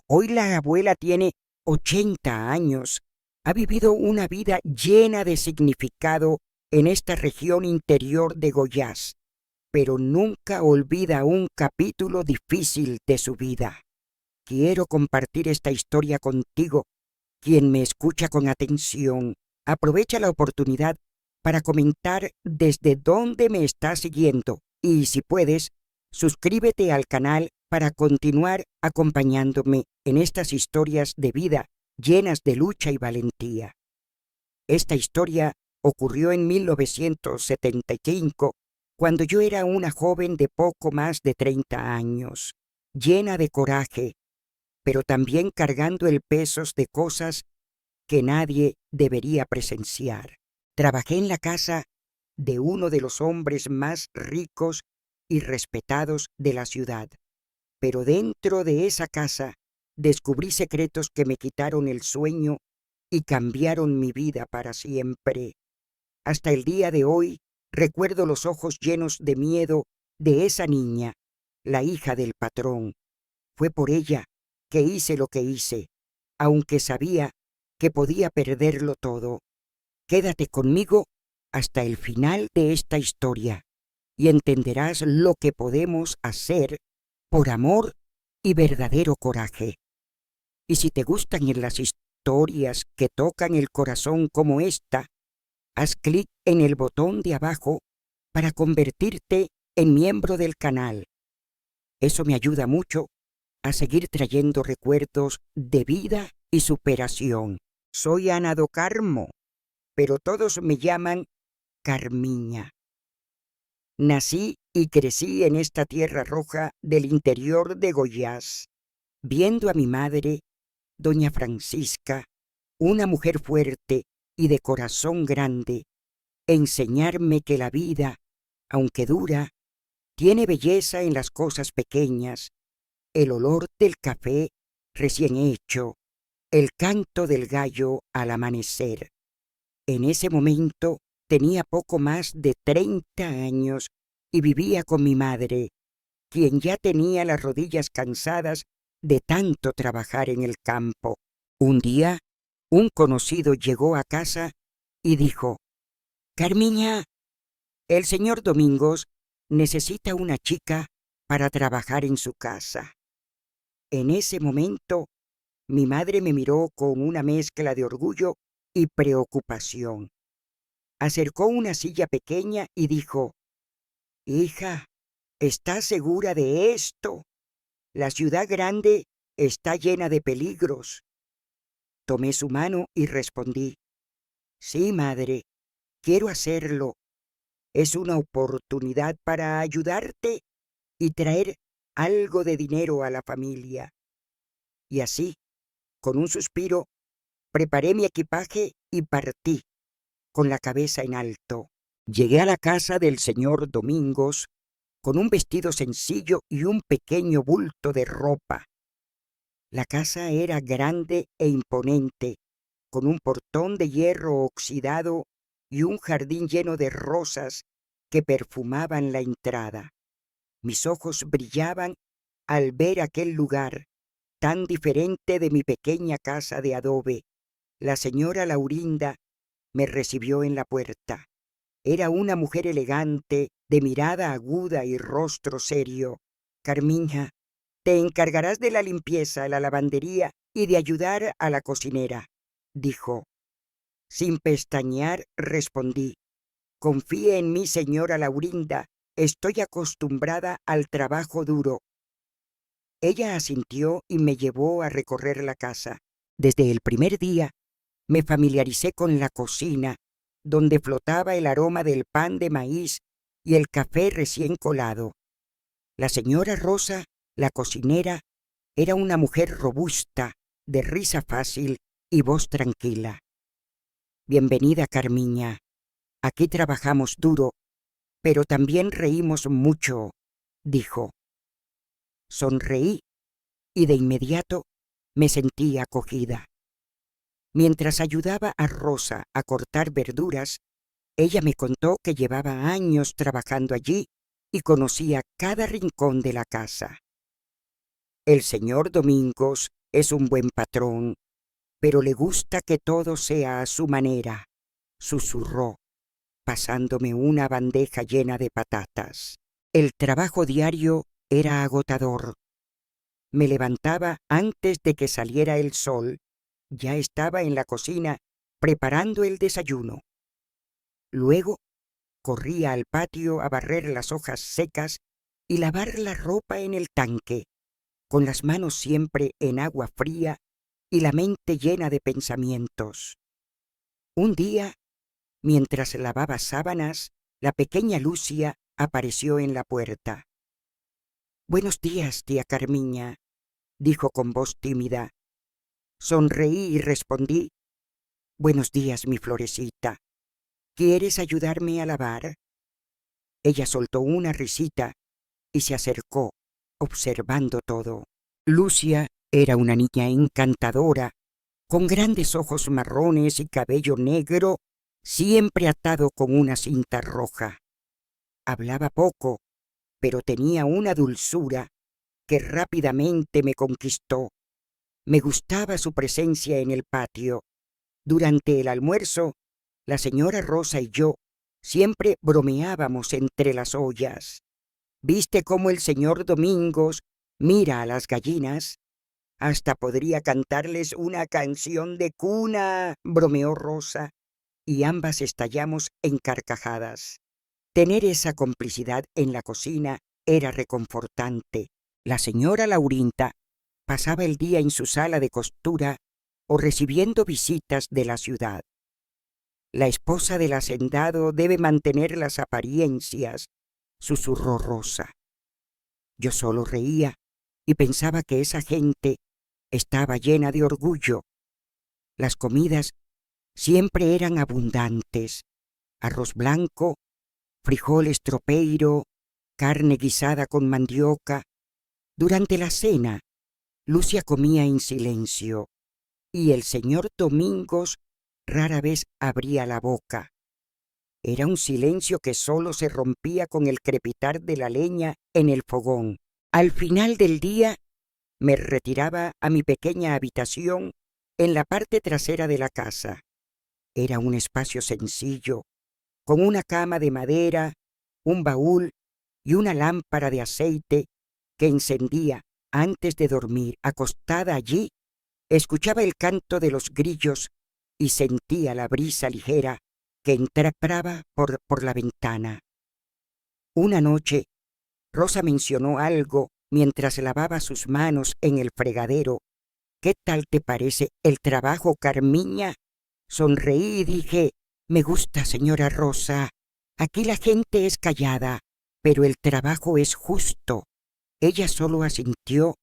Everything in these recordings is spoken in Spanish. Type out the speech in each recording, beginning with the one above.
Hoy la abuela tiene 80 años. Ha vivido una vida llena de significado en esta región interior de Goiás, pero nunca olvida un capítulo difícil de su vida. Quiero compartir esta historia contigo. Quien me escucha con atención, aprovecha la oportunidad para comentar desde dónde me estás siguiendo y, si puedes, suscríbete al canal para continuar acompañándome en estas historias de vida llenas de lucha y valentía. Esta historia ocurrió en 1975, cuando yo era una joven de poco más de 30 años, llena de coraje, pero también cargando el peso de cosas que nadie debería presenciar. Trabajé en la casa de uno de los hombres más ricos y respetados de la ciudad, pero dentro de esa casa descubrí secretos que me quitaron el sueño y cambiaron mi vida para siempre. Hasta el día de hoy recuerdo los ojos llenos de miedo de esa niña, la hija del patrón. Fue por ella que hice lo que hice, aunque sabía que podía perderlo todo. Quédate conmigo hasta el final de esta historia y entenderás lo que podemos hacer por amor y verdadero coraje. Y si te gustan las historias que tocan el corazón como esta, haz clic en el botón de abajo para convertirte en miembro del canal. Eso me ayuda mucho a seguir trayendo recuerdos de vida y superación. Soy Ana do Carmo, pero todos me llaman Carmiña. Nací y crecí en esta tierra roja del interior de Goiás, viendo a mi madre, doña Francisca, una mujer fuerte y de corazón grande, enseñarme que la vida, aunque dura, tiene belleza en las cosas pequeñas, el olor del café recién hecho, el canto del gallo al amanecer. En ese momento tenía poco más de 30 años y vivía con mi madre, quien ya tenía las rodillas cansadas de tanto trabajar en el campo. Un día, un conocido llegó a casa y dijo: «Carmiña, el señor Domingos necesita una chica para trabajar en su casa». En ese momento, mi madre me miró con una mezcla de orgullo y preocupación. Acercó una silla pequeña y dijo: «Hija, ¿estás segura de esto? La ciudad grande está llena de peligros». Tomé su mano y respondí: «Sí, madre, quiero hacerlo. Es una oportunidad para ayudarte y traer algo de dinero a la familia». Y así, con un suspiro, preparé mi equipaje y partí, con la cabeza en alto. Llegué a la casa del señor Domingos con un vestido sencillo y un pequeño bulto de ropa. La casa era grande e imponente, con un portón de hierro oxidado y un jardín lleno de rosas que perfumaban la entrada. Mis ojos brillaban al ver aquel lugar tan diferente de mi pequeña casa de adobe. La señora Laurinda me recibió en la puerta. Era una mujer elegante, de mirada aguda y rostro serio. «Carmiña, te encargarás de la limpieza, la lavandería y de ayudar a la cocinera», dijo. Sin pestañear respondí: «Confíe en mí, señora Laurinda, estoy acostumbrada al trabajo duro». Ella asintió y me llevó a recorrer la casa. Desde el primer día me familiaricé con la cocina, donde flotaba el aroma del pan de maíz y el café recién colado. La señora Rosa, la cocinera, era una mujer robusta, de risa fácil y voz tranquila. «Bienvenida, Carmiña. Aquí trabajamos duro, pero también reímos mucho», dijo. Sonreí y de inmediato me sentí acogida. Mientras ayudaba a Rosa a cortar verduras, ella me contó que llevaba años trabajando allí y conocía cada rincón de la casa. El señor Domingos es un buen patrón, pero le gusta que todo sea a su manera, susurró, pasándome una bandeja llena de patatas. El trabajo diario era agotador. Me levantaba antes de que saliera el sol. Ya estaba en la cocina preparando el desayuno. Luego corría al patio a barrer las hojas secas y lavar la ropa en el tanque, con las manos siempre en agua fría y la mente llena de pensamientos. Un día, mientras lavaba sábanas, la pequeña Lucia apareció en la puerta. «Buenos días, tía Carmiña», dijo con voz tímida. Sonreí y respondí: «Buenos días, mi florecita. ¿Quieres ayudarme a lavar?». Ella soltó una risita y se acercó, observando todo. Lucia era una niña encantadora, con grandes ojos marrones y cabello negro, siempre atado con una cinta roja. Hablaba poco, pero tenía una dulzura que rápidamente me conquistó. Me gustaba su presencia en el patio. Durante el almuerzo, la señora Rosa y yo siempre bromeábamos entre las ollas. ¿Viste cómo el señor Domingos mira a las gallinas? Hasta podría cantarles una canción de cuna, bromeó Rosa, y ambas estallamos en carcajadas. Tener esa complicidad en la cocina era reconfortante. La señora Laurinta pasaba el día en su sala de costura o recibiendo visitas de la ciudad. La esposa del hacendado debe mantener las apariencias, susurró Rosa. Yo solo reía y pensaba que esa gente estaba llena de orgullo. Las comidas siempre eran abundantes: arroz blanco, frijoles tropeiro, carne guisada con mandioca. Durante la cena, Lucia comía en silencio y el señor Domingos rara vez abría la boca. Era un silencio que solo se rompía con el crepitar de la leña en el fogón. Al final del día, me retiraba a mi pequeña habitación en la parte trasera de la casa. Era un espacio sencillo, con una cama de madera, un baúl y una lámpara de aceite que encendía antes de dormir. Acostada allí, escuchaba el canto de los grillos y sentía la brisa ligera que entraba por la ventana. Una noche, Rosa mencionó algo mientras lavaba sus manos en el fregadero. «¿Qué tal te parece el trabajo, Carmiña?». Sonreí y dije: «Me gusta, señora Rosa. Aquí la gente es callada, pero el trabajo es justo». Ella solo asintió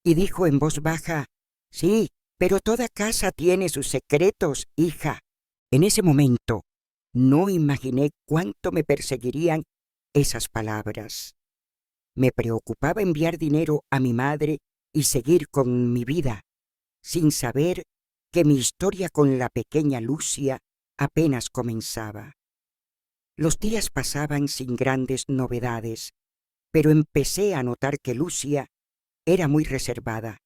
y dijo en voz baja: «Sí, pero toda casa tiene sus secretos, hija». En ese momento no imaginé cuánto me perseguirían esas palabras. Me preocupaba enviar dinero a mi madre y seguir con mi vida, sin saber que mi historia con la pequeña Lucia apenas comenzaba. Los días pasaban sin grandes novedades, pero empecé a notar que Lucia era muy reservada.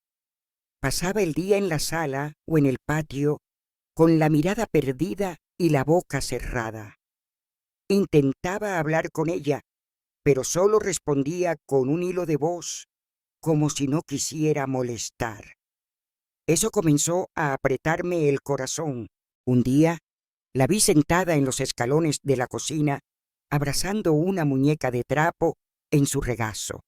Pasaba el día en la sala o en el patio, con la mirada perdida y la boca cerrada. Intentaba hablar con ella, pero solo respondía con un hilo de voz, como si no quisiera molestar. Eso comenzó a apretarme el corazón. Un día la vi sentada en los escalones de la cocina, abrazando una muñeca de trapo en su regazo.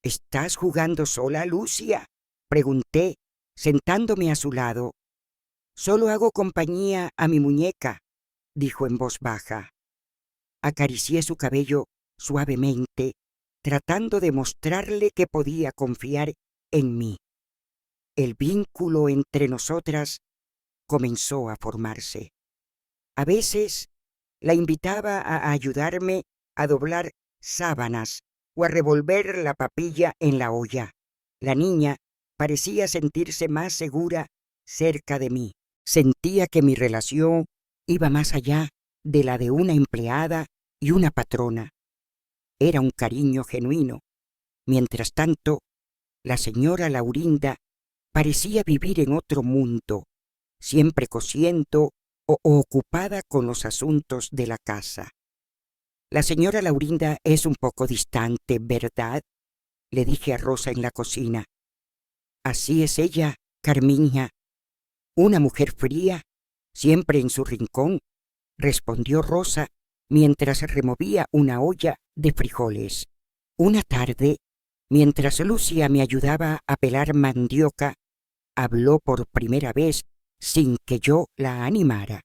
«¿Estás jugando sola, Lucia?», pregunté, sentándome a su lado. «Solo hago compañía a mi muñeca», dijo en voz baja. Acaricié su cabello suavemente, tratando de mostrarle que podía confiar en mí. El vínculo entre nosotras comenzó a formarse. A veces la invitaba a ayudarme a doblar sábanas o a revolver la papilla en la olla. La niña parecía sentirse más segura cerca de mí. Sentía que mi relación iba más allá de la de una empleada y una patrona. Era un cariño genuino. Mientras tanto, la señora Laurinda Parecía vivir en otro mundo, siempre cosiendo o ocupada con los asuntos de la casa. La señora Laurinda es un poco distante, ¿verdad?, le dije a Rosa en la cocina. Así es ella, Carmiña, una mujer fría, siempre en su rincón, respondió Rosa mientras removía una olla de frijoles. Una tarde, mientras Lucia me ayudaba a pelar mandioca, habló por primera vez sin que yo la animara.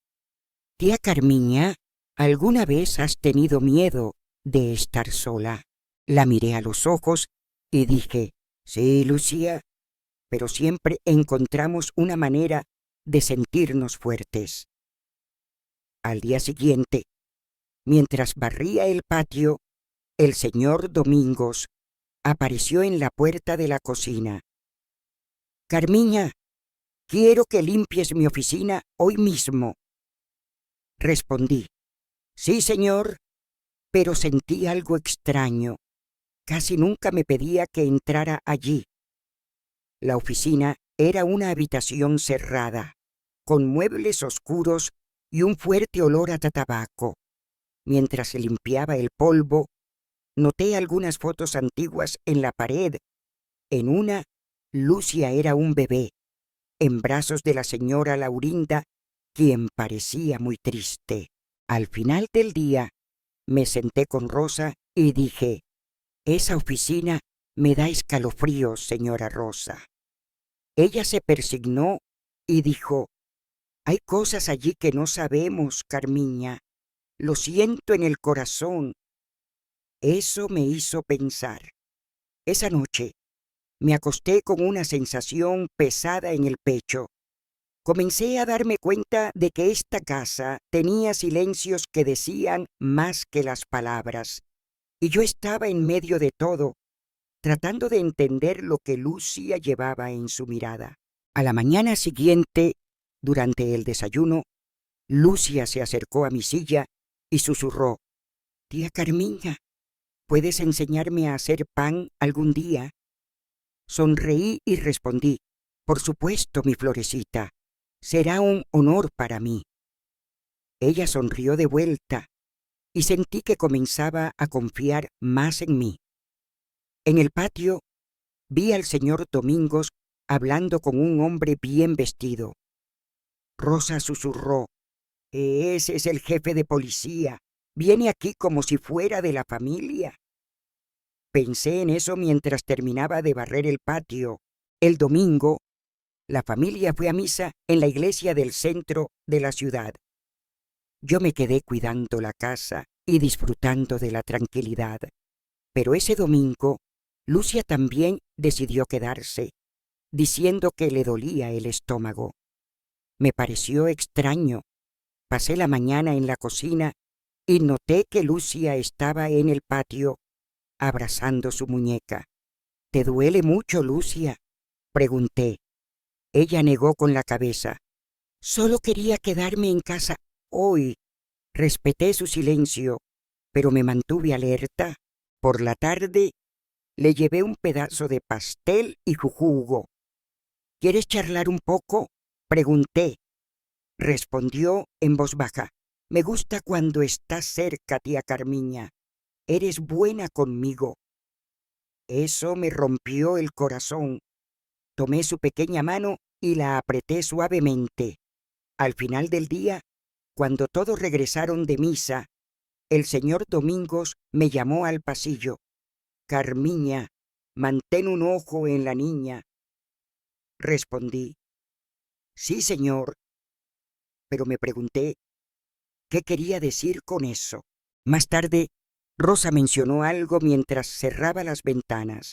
Tía Carmiña, ¿alguna vez has tenido miedo de estar sola? La miré a los ojos y dije, sí, Lucia, pero siempre encontramos una manera de sentirnos fuertes. Al día siguiente, mientras barría el patio, el señor Domingos apareció en la puerta de la cocina. Carmiña, quiero que limpies mi oficina hoy mismo. Respondí, sí, señor, pero sentí algo extraño. Casi nunca me pedía que entrara allí. La oficina era una habitación cerrada, con muebles oscuros y un fuerte olor a tabaco. Mientras se limpiaba el polvo, noté algunas fotos antiguas en la pared. En una, Lucia era un bebé, en brazos de la señora Laurinda, quien parecía muy triste. Al final del día, me senté con Rosa y dije, esa oficina me da escalofríos, señora Rosa. Ella se persignó y dijo, hay cosas allí que no sabemos, Carmiña. Lo siento en el corazón. Eso me hizo pensar. Esa noche me acosté con una sensación pesada en el pecho. Comencé a darme cuenta de que esta casa tenía silencios que decían más que las palabras, y yo estaba en medio de todo, tratando de entender lo que Lucia llevaba en su mirada. A la mañana siguiente, durante el desayuno, Lucia se acercó a mi silla y susurró, «Tía Carmiña, ¿puedes enseñarme a hacer pan algún día?» Sonreí y respondí, «Por supuesto, mi florecita, será un honor para mí». Ella sonrió de vuelta y sentí que comenzaba a confiar más en mí. En el patio vi al señor Domingos hablando con un hombre bien vestido. Rosa susurró, «Ese es el jefe de policía. Viene aquí como si fuera de la familia». Pensé en eso mientras terminaba de barrer el patio. El domingo, la familia fue a misa en la iglesia del centro de la ciudad. Yo me quedé cuidando la casa y disfrutando de la tranquilidad. Pero ese domingo, Lucia también decidió quedarse, diciendo que le dolía el estómago. Me pareció extraño. Pasé la mañana en la cocina y noté que Lucia estaba en el patio abrazando su muñeca. «¿Te duele mucho, Lucia?», pregunté. Ella negó con la cabeza. «Solo quería quedarme en casa hoy». Respeté su silencio, pero me mantuve alerta. Por la tarde le llevé un pedazo de pastel y jugo. «¿Quieres charlar un poco?», pregunté. Respondió en voz baja. «Me gusta cuando estás cerca, tía Carmiña. Eres buena conmigo». Eso me rompió el corazón. Tomé su pequeña mano y la apreté suavemente. Al final del día, cuando todos regresaron de misa, el señor Domingos me llamó al pasillo. «Carmiña, mantén un ojo en la niña». Respondí, «Sí, señor», pero me pregunté qué quería decir con eso. Más tarde, Rosa mencionó algo mientras cerraba las ventanas.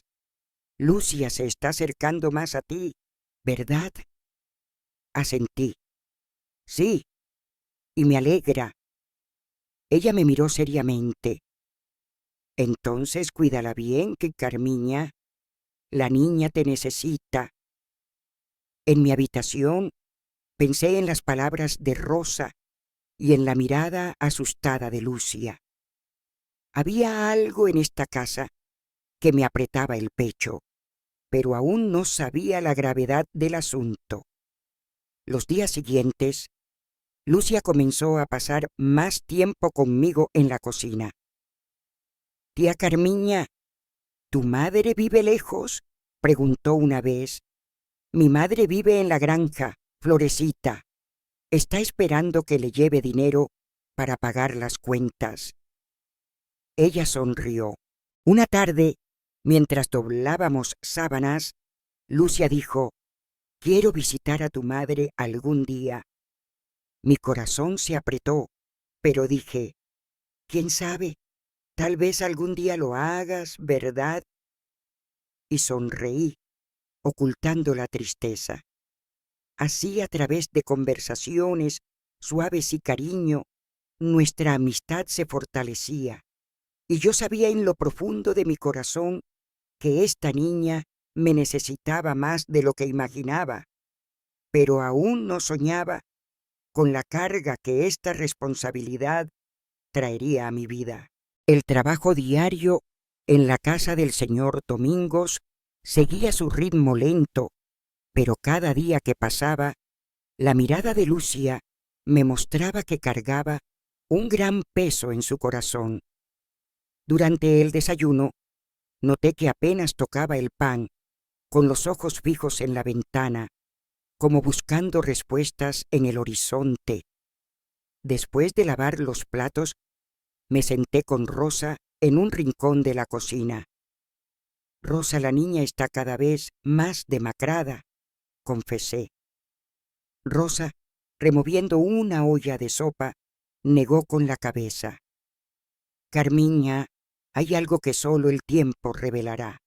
«Lucia se está acercando más a ti, ¿verdad?». Asentí. «Sí, y me alegra». Ella me miró seriamente. «Entonces cuídala bien, que Carmiña, la niña te necesita». En mi habitación pensé en las palabras de Rosa y en la mirada asustada de Lucia. Había algo en esta casa que me apretaba el pecho. pero aún no sabía la gravedad del asunto. Los días siguientes, Lucia comenzó a pasar más tiempo conmigo en la cocina. «Tía Carmiña, ¿tu madre vive lejos?», preguntó una vez. «Mi madre vive en la granja, Florecita. Está esperando que le lleve dinero para pagar las cuentas». Ella sonrió. Una tarde, mientras doblábamos sábanas, Lucia dijo: «Quiero visitar a tu madre algún día». Mi corazón se apretó, pero dije: «¿Quién sabe? Tal vez algún día lo hagas, ¿verdad?». Y sonreí, ocultando la tristeza. Así, a través de conversaciones suaves y cariño, nuestra amistad se fortalecía, y yo sabía en lo profundo de mi corazón que esta niña me necesitaba más de lo que imaginaba, pero aún no soñaba con la carga que esta responsabilidad traería a mi vida. El trabajo diario en la casa del señor Domingos seguía su ritmo lento, pero cada día que pasaba, la mirada de Lucia me mostraba que cargaba un gran peso en su corazón. Durante el desayuno, noté que apenas tocaba el pan, con los ojos fijos en la ventana, como buscando respuestas en el horizonte. Después de lavar los platos, me senté con Rosa en un rincón de la cocina. «Rosa, la niña está cada vez más demacrada», confesé. Rosa, removiendo una olla de sopa, negó con la cabeza. «Carmiña, hay algo que solo el tiempo revelará».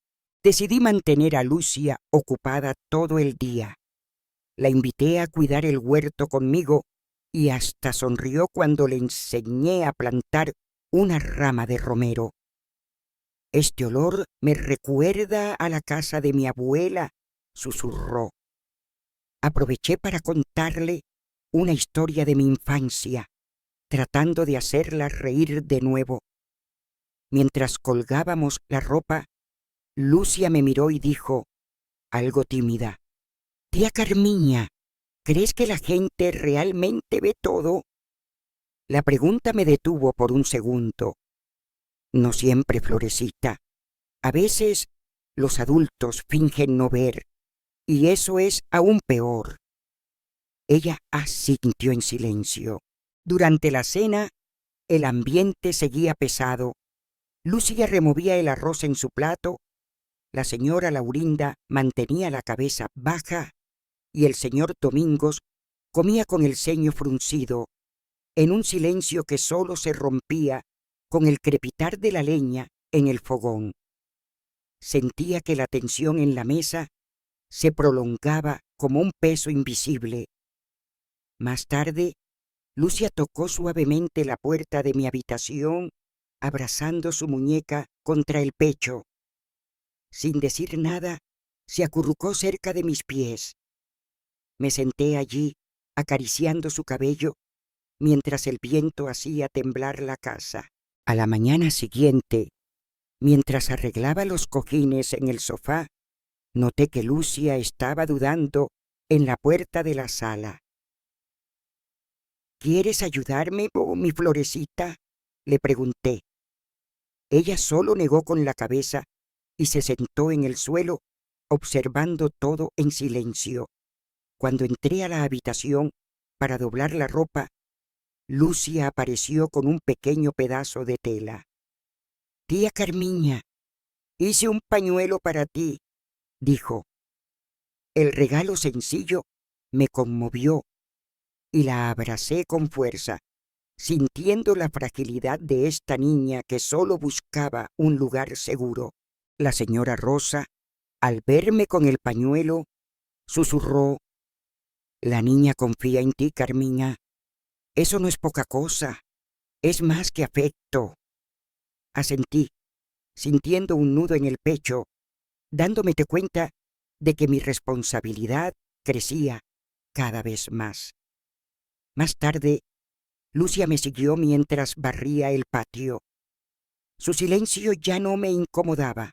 Decidí mantener a Lucia ocupada todo el día. La invité a cuidar el huerto conmigo y hasta sonrió cuando le enseñé a plantar una rama de romero. «Este olor me recuerda a la casa de mi abuela», susurró. Aproveché para contarle una historia de mi infancia, tratando de hacerla reír de nuevo. Mientras colgábamos la ropa, Lucia me miró y dijo, algo tímida: «Tía Carmiña, ¿crees que la gente realmente ve todo?». La pregunta me detuvo por un segundo. «No siempre, Florecita. A veces los adultos fingen no ver, y eso es aún peor». Ella asintió en silencio. Durante la cena, el ambiente seguía pesado. Lucia removía el arroz en su plato, la señora Laurinda mantenía la cabeza baja y el señor Domingos comía con el ceño fruncido, en un silencio que solo se rompía con el crepitar de la leña en el fogón. Sentía que la tensión en la mesa se prolongaba como un peso invisible. Más tarde, Lucia tocó suavemente la puerta de mi habitación, abrazando su muñeca contra el pecho. Sin decir nada, se acurrucó cerca de mis pies. Me senté allí, acariciando su cabello, mientras el viento hacía temblar la casa. A la mañana siguiente, mientras arreglaba los cojines en el sofá, noté que Lucia estaba dudando en la puerta de la sala. «¿Quieres ayudarme, mi Florecita?», le pregunté. Ella solo negó con la cabeza y se sentó en el suelo, observando todo en silencio. Cuando entré a la habitación para doblar la ropa, Lucia apareció con un pequeño pedazo de tela. «Tía Carmiña, hice un pañuelo para ti», dijo. El regalo sencillo me conmovió y la abracé con fuerza, sintiendo la fragilidad de esta niña que solo buscaba un lugar seguro. La señora Rosa, al verme con el pañuelo, susurró: «La niña confía en ti, Carmiña. Eso no es poca cosa, es más que afecto». Asentí, sintiendo un nudo en el pecho, dándome cuenta de que mi responsabilidad crecía cada vez más. Más tarde, Lucia me siguió mientras barría el patio. Su silencio ya no me incomodaba.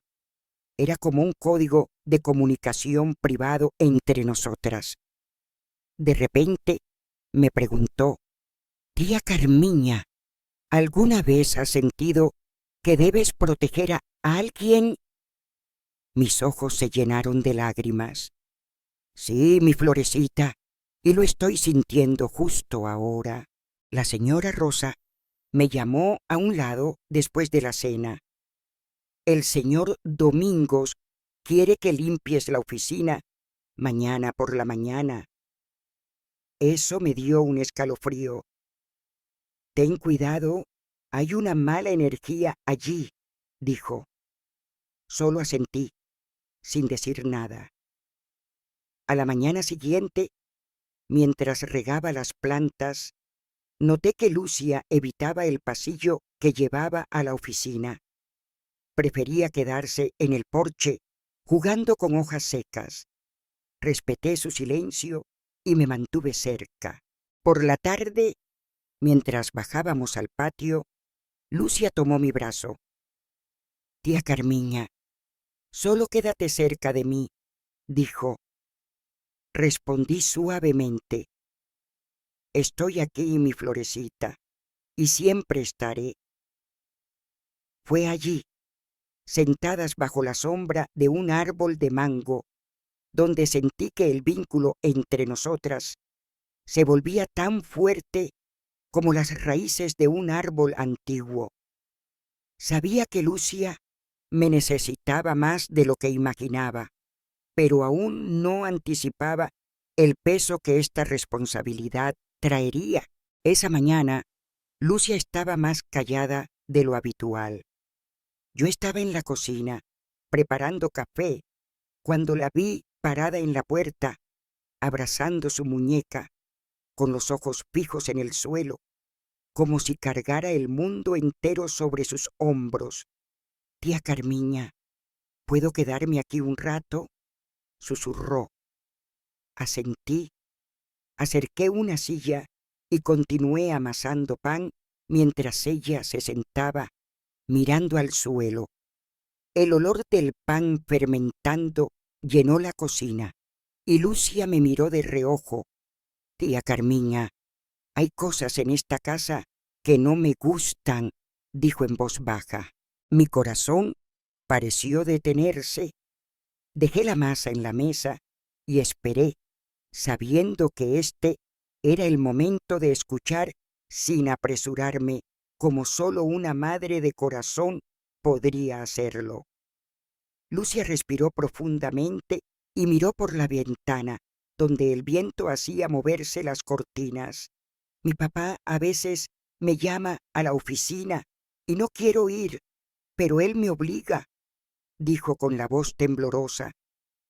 Era como un código de comunicación privado entre nosotras. De repente me preguntó: «Tía Carmiña, ¿alguna vez has sentido que debes proteger a alguien?» Mis ojos se llenaron de lágrimas. «Sí, mi florecita, y lo estoy sintiendo justo ahora». La señora Rosa me llamó a un lado después de la cena. «El señor Domingos quiere que limpies la oficina mañana por la mañana». Eso me dio un escalofrío. «Ten cuidado, hay una mala energía allí», dijo. Solo asentí, sin decir nada. A la mañana siguiente, mientras regaba las plantas, noté que Lucia evitaba el pasillo que llevaba a la oficina. Prefería quedarse en el porche jugando con hojas secas. Respeté su silencio y me mantuve cerca. Por la tarde, mientras bajábamos al patio, Lucia tomó mi brazo. «Tía Carmiña, solo quédate cerca de mí», dijo. Respondí suavemente: «Estoy aquí, mi florecita, y siempre estaré». Fue allí, sentadas bajo la sombra de un árbol de mango, donde sentí que el vínculo entre nosotras se volvía tan fuerte como las raíces de un árbol antiguo. Sabía que Lucia me necesitaba más de lo que imaginaba, pero aún no anticipaba el peso que esta responsabilidad traería. Esa mañana, Lucia estaba más callada de lo habitual. Yo estaba en la cocina, preparando café, cuando la vi parada en la puerta, abrazando su muñeca, con los ojos fijos en el suelo, como si cargara el mundo entero sobre sus hombros. «Tía Carmiña, ¿puedo quedarme aquí un rato?», susurró. Asentí, acerqué una silla y continué amasando pan mientras ella se sentaba mirando al suelo. El olor del pan fermentando llenó la cocina y Lucia me miró de reojo. «Tía Carmiña, hay cosas en esta casa que no me gustan», dijo en voz baja. Mi corazón pareció detenerse. Dejé la masa en la mesa y esperé, sabiendo que este era el momento de escuchar sin apresurarme, como solo una madre de corazón podría hacerlo. Lucia respiró profundamente y miró por la ventana, donde el viento hacía moverse las cortinas. «Mi papá a veces me llama a la oficina y no quiero ir, pero él me obliga», dijo con la voz temblorosa.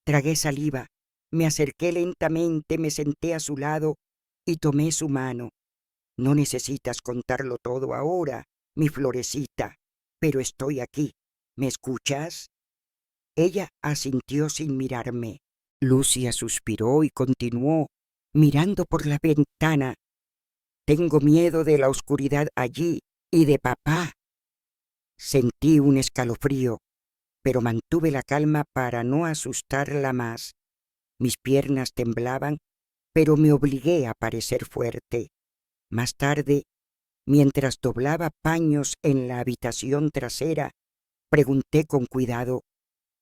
Tragué saliva, me acerqué lentamente, me senté a su lado y tomé su mano. «No necesitas contarlo todo ahora, mi florecita, pero estoy aquí. ¿Me escuchas?». Ella asintió sin mirarme. Lucia suspiró y continuó, mirando por la ventana. «Tengo miedo de la oscuridad allí y de papá». Sentí un escalofrío, pero mantuve la calma para no asustarla más. Mis piernas temblaban, pero me obligué a parecer fuerte. Más tarde, mientras doblaba paños en la habitación trasera, pregunté con cuidado: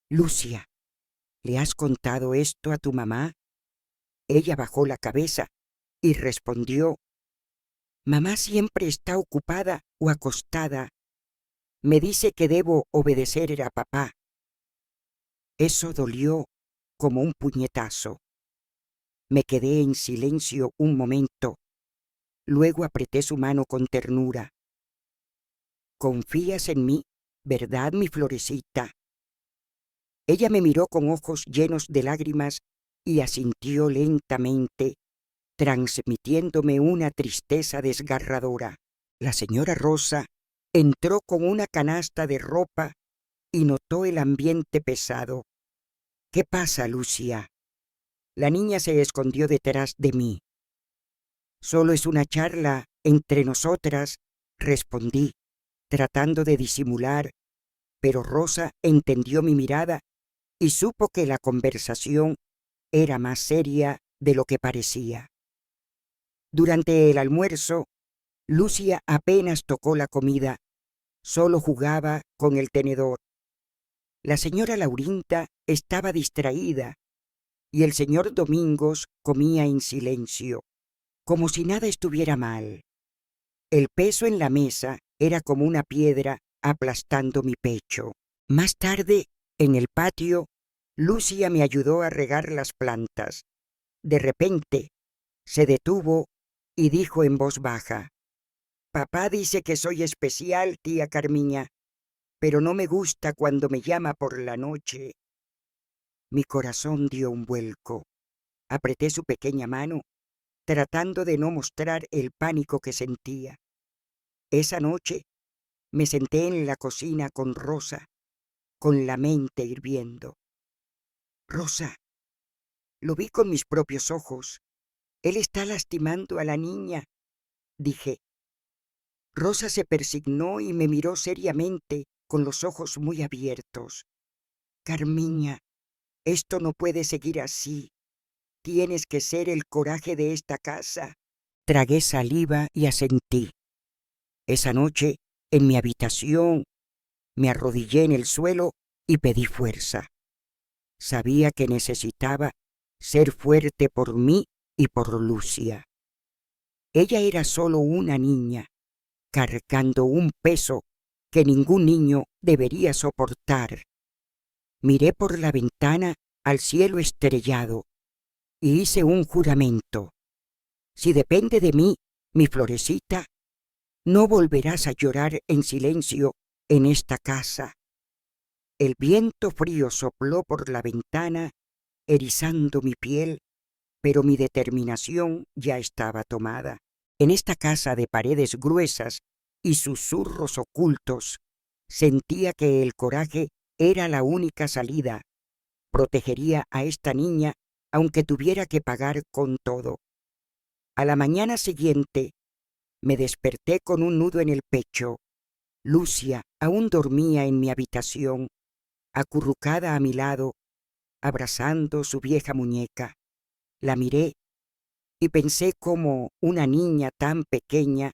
«Lucia, ¿le has contado esto a tu mamá?». Ella bajó la cabeza y respondió: «Mamá siempre está ocupada o acostada. Me dice que debo obedecer a papá». Eso dolió como un puñetazo. Me quedé en silencio un momento. Luego apreté su mano con ternura. «Confías en mí, ¿verdad, mi florecita?». Ella me miró con ojos llenos de lágrimas y asintió lentamente, transmitiéndome una tristeza desgarradora. La señora Rosa entró con una canasta de ropa y notó el ambiente pesado. «¿Qué pasa, Lucia?». La niña se escondió detrás de mí. «Solo es una charla entre nosotras», respondí, tratando de disimular, pero Rosa entendió mi mirada y supo que la conversación era más seria de lo que parecía. Durante el almuerzo, Lucia apenas tocó la comida, solo jugaba con el tenedor. La señora Laurinta estaba distraída y el señor Domingos comía en silencio, como si nada estuviera mal. El peso en la mesa era como una piedra aplastando mi pecho. Más tarde, en el patio, Lucia me ayudó a regar las plantas. De repente, se detuvo y dijo en voz baja: «Papá dice que soy especial, tía Carmiña, pero no me gusta cuando me llama por la noche». Mi corazón dio un vuelco. Apreté su pequeña mano, tratando de no mostrar el pánico que sentía. Esa noche me senté en la cocina con Rosa, con la mente hirviendo. «Rosa, lo vi con mis propios ojos. Él está lastimando a la niña», dije. Rosa se persignó y me miró seriamente, con los ojos muy abiertos. «Carmiña, esto no puede seguir así. Tienes que ser el coraje de esta casa». Tragué saliva y asentí. Esa noche, en mi habitación, me arrodillé en el suelo y pedí fuerza. Sabía que necesitaba ser fuerte por mí y por Lucia. Ella era solo una niña, cargando un peso que ningún niño debería soportar. Miré por la ventana al cielo estrellado y hice un juramento. Si depende de mí, mi florecita, no volverás a llorar en silencio en esta casa. El viento frío sopló por la ventana, erizando mi piel, pero mi determinación ya estaba tomada. En esta casa de paredes gruesas y susurros ocultos, sentía que el coraje era la única salida. Protegería a esta niña aunque tuviera que pagar con todo. A la mañana siguiente me desperté con un nudo en el pecho. Lucia aún dormía en mi habitación, acurrucada a mi lado, abrazando su vieja muñeca. La miré y pensé cómo una niña tan pequeña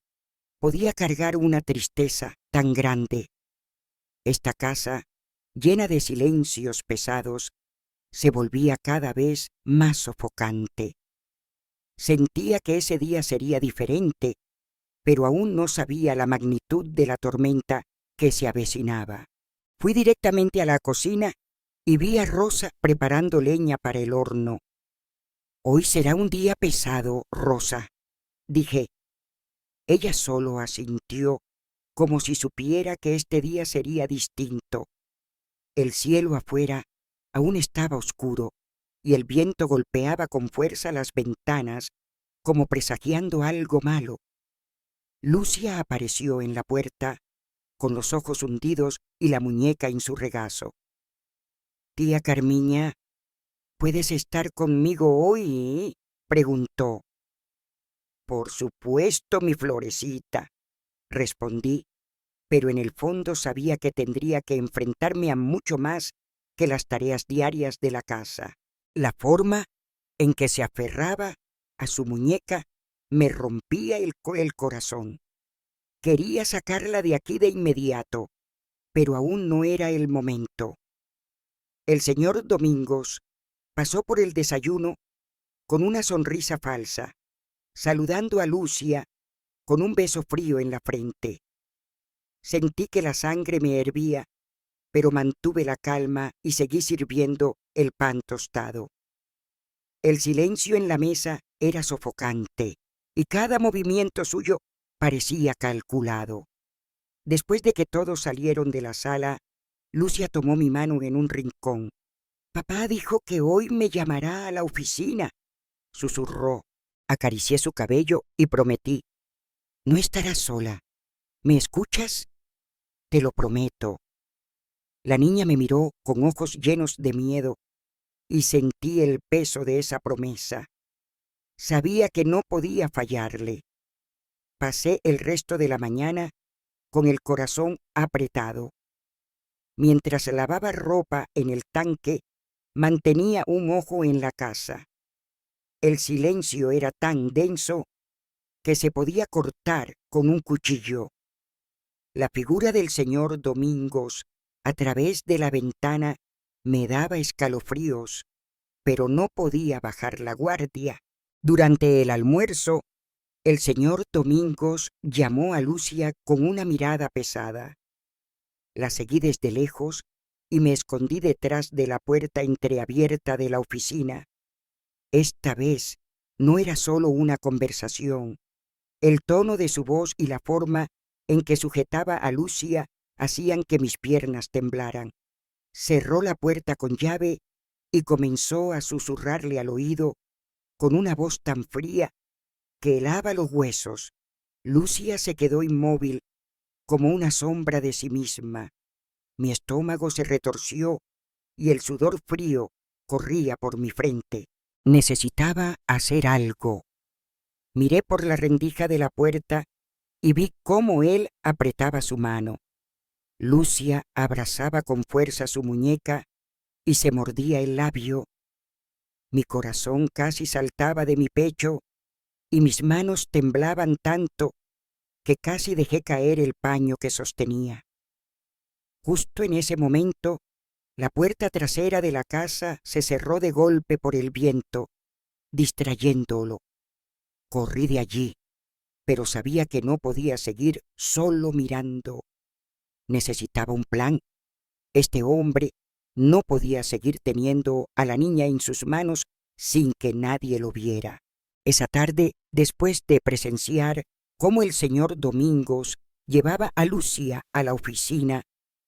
podía cargar una tristeza tan grande. Esta casa, llena de silencios pesados, se volvía cada vez más sofocante. Sentía que ese día sería diferente, pero aún no sabía la magnitud de la tormenta que se avecinaba. Fui directamente a la cocina y vi a Rosa preparando leña para el horno. «Hoy será un día pesado, Rosa», dije. Ella solo asintió, como si supiera que este día sería distinto. El cielo afuera aún estaba oscuro y el viento golpeaba con fuerza las ventanas, como presagiando algo malo. Lucia apareció en la puerta, con los ojos hundidos y la muñeca en su regazo. «Tía Carmiña, ¿puedes estar conmigo hoy?», preguntó. «Por supuesto, mi florecita», respondí, pero en el fondo sabía que tendría que enfrentarme a mucho más que las tareas diarias de la casa. La forma en que se aferraba a su muñeca me rompía el corazón. Quería sacarla de aquí de inmediato, pero aún no era el momento. El señor Domingos pasó por el desayuno con una sonrisa falsa, saludando a Lucia con un beso frío en la frente. Sentí que la sangre me hervía, pero mantuve la calma y seguí sirviendo el pan tostado. El silencio en la mesa era sofocante y cada movimiento suyo parecía calculado. Después de que todos salieron de la sala, Lucia tomó mi mano en un rincón. «Papá dijo que hoy me llamará a la oficina», susurró. Acaricié su cabello y prometí: «No estarás sola. ¿Me escuchas? Te lo prometo». La niña me miró con ojos llenos de miedo y sentí el peso de esa promesa. Sabía que no podía fallarle. Pasé el resto de la mañana con el corazón apretado. Mientras lavaba ropa en el tanque, mantenía un ojo en la casa. El silencio era tan denso que se podía cortar con un cuchillo. La figura del señor Domingos a través de la ventana me daba escalofríos, pero no podía bajar la guardia. Durante el almuerzo, el señor Domingos llamó a Lucia con una mirada pesada. La seguí desde lejos y me escondí detrás de la puerta entreabierta de la oficina. Esta vez no era solo una conversación. El tono de su voz y la forma en que sujetaba a Lucia hacían que mis piernas temblaran. Cerró la puerta con llave y comenzó a susurrarle al oído con una voz tan fría que helaba los huesos. Lucia se quedó inmóvil, como una sombra de sí misma. Mi estómago se retorció y el sudor frío corría por mi frente. Necesitaba hacer algo. Miré por la rendija de la puerta y vi cómo él apretaba su mano. Lucia abrazaba con fuerza su muñeca y se mordía el labio. Mi corazón casi saltaba de mi pecho y mis manos temblaban tanto que casi dejé caer el paño que sostenía. Justo en ese momento, la puerta trasera de la casa se cerró de golpe por el viento, distrayéndolo. Corrí de allí, pero sabía que no podía seguir solo mirando. Necesitaba un plan. Este hombre no podía seguir teniendo a la niña en sus manos sin que nadie lo viera. Esa tarde, después de presenciar cómo el señor Domingos llevaba a Lucia a la oficina,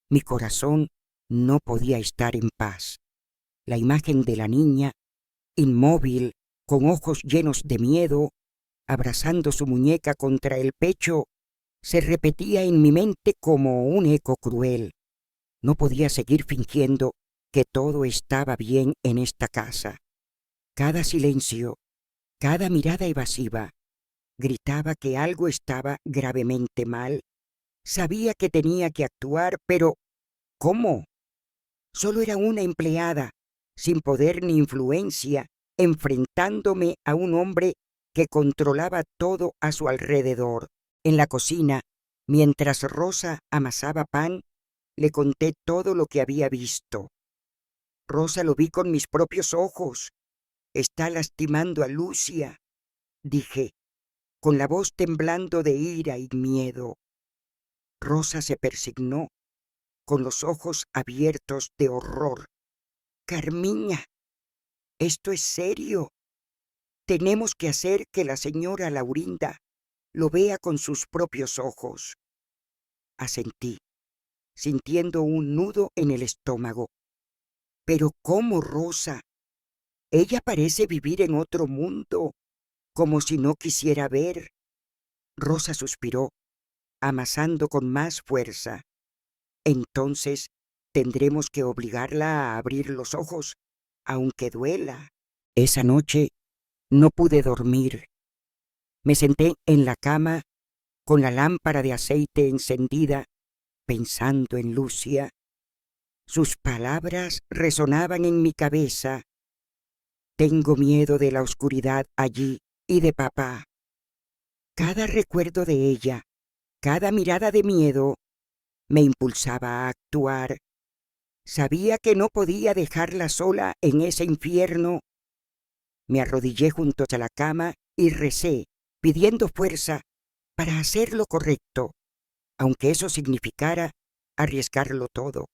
mi corazón no podía estar en paz. La imagen de la niña, inmóvil, con ojos llenos de miedo, abrazando su muñeca contra el pecho, se repetía en mi mente como un eco cruel. No podía seguir fingiendo que todo estaba bien en esta casa. Cada silencio, cada mirada evasiva, gritaba que algo estaba gravemente mal. Sabía que tenía que actuar, pero ¿cómo? Solo era una empleada, sin poder ni influencia, enfrentándome a un hombre que controlaba todo a su alrededor. En la cocina, mientras Rosa amasaba pan, le conté todo lo que había visto. Rosa, lo vi con mis propios ojos. Está lastimando a Lucia, dije, con la voz temblando de ira y miedo. Rosa se persignó, con los ojos abiertos de horror. Carmiña, esto es serio. Tenemos que hacer que la señora Laurinda lo vea con sus propios ojos. Asentí, sintiendo un nudo en el estómago. Pero ¿cómo, Rosa? Ella parece vivir en otro mundo, como si no quisiera ver. Rosa suspiró, amasando con más fuerza. Entonces tendremos que obligarla a abrir los ojos, aunque duela. Esa noche no pude dormir. Me senté en la cama con la lámpara de aceite encendida, pensando en Lucia. Sus palabras resonaban en mi cabeza. Tengo miedo de la oscuridad allí y de papá. Cada recuerdo de ella, cada mirada de miedo, me impulsaba a actuar. Sabía que no podía dejarla sola en ese infierno. Me arrodillé junto a la cama y recé, pidiendo fuerza para hacer lo correcto, aunque eso significara arriesgarlo todo.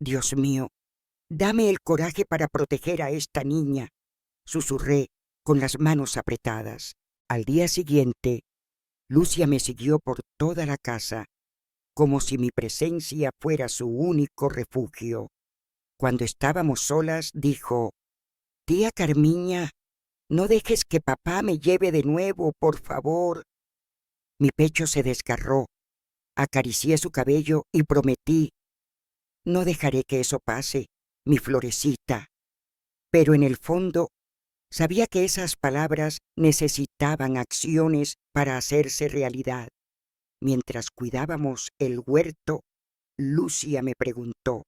Dios mío, dame el coraje para proteger a esta niña, susurré con las manos apretadas. Al día siguiente, Lucia me siguió por toda la casa, como si mi presencia fuera su único refugio. Cuando estábamos solas, dijo: «Tía Carmiña, no dejes que papá me lleve de nuevo, por favor». Mi pecho se desgarró, acaricié su cabello y prometí: «No dejaré que eso pase, mi florecita». Pero en el fondo, sabía que esas palabras necesitaban acciones para hacerse realidad. Mientras cuidábamos el huerto, Lucia me preguntó: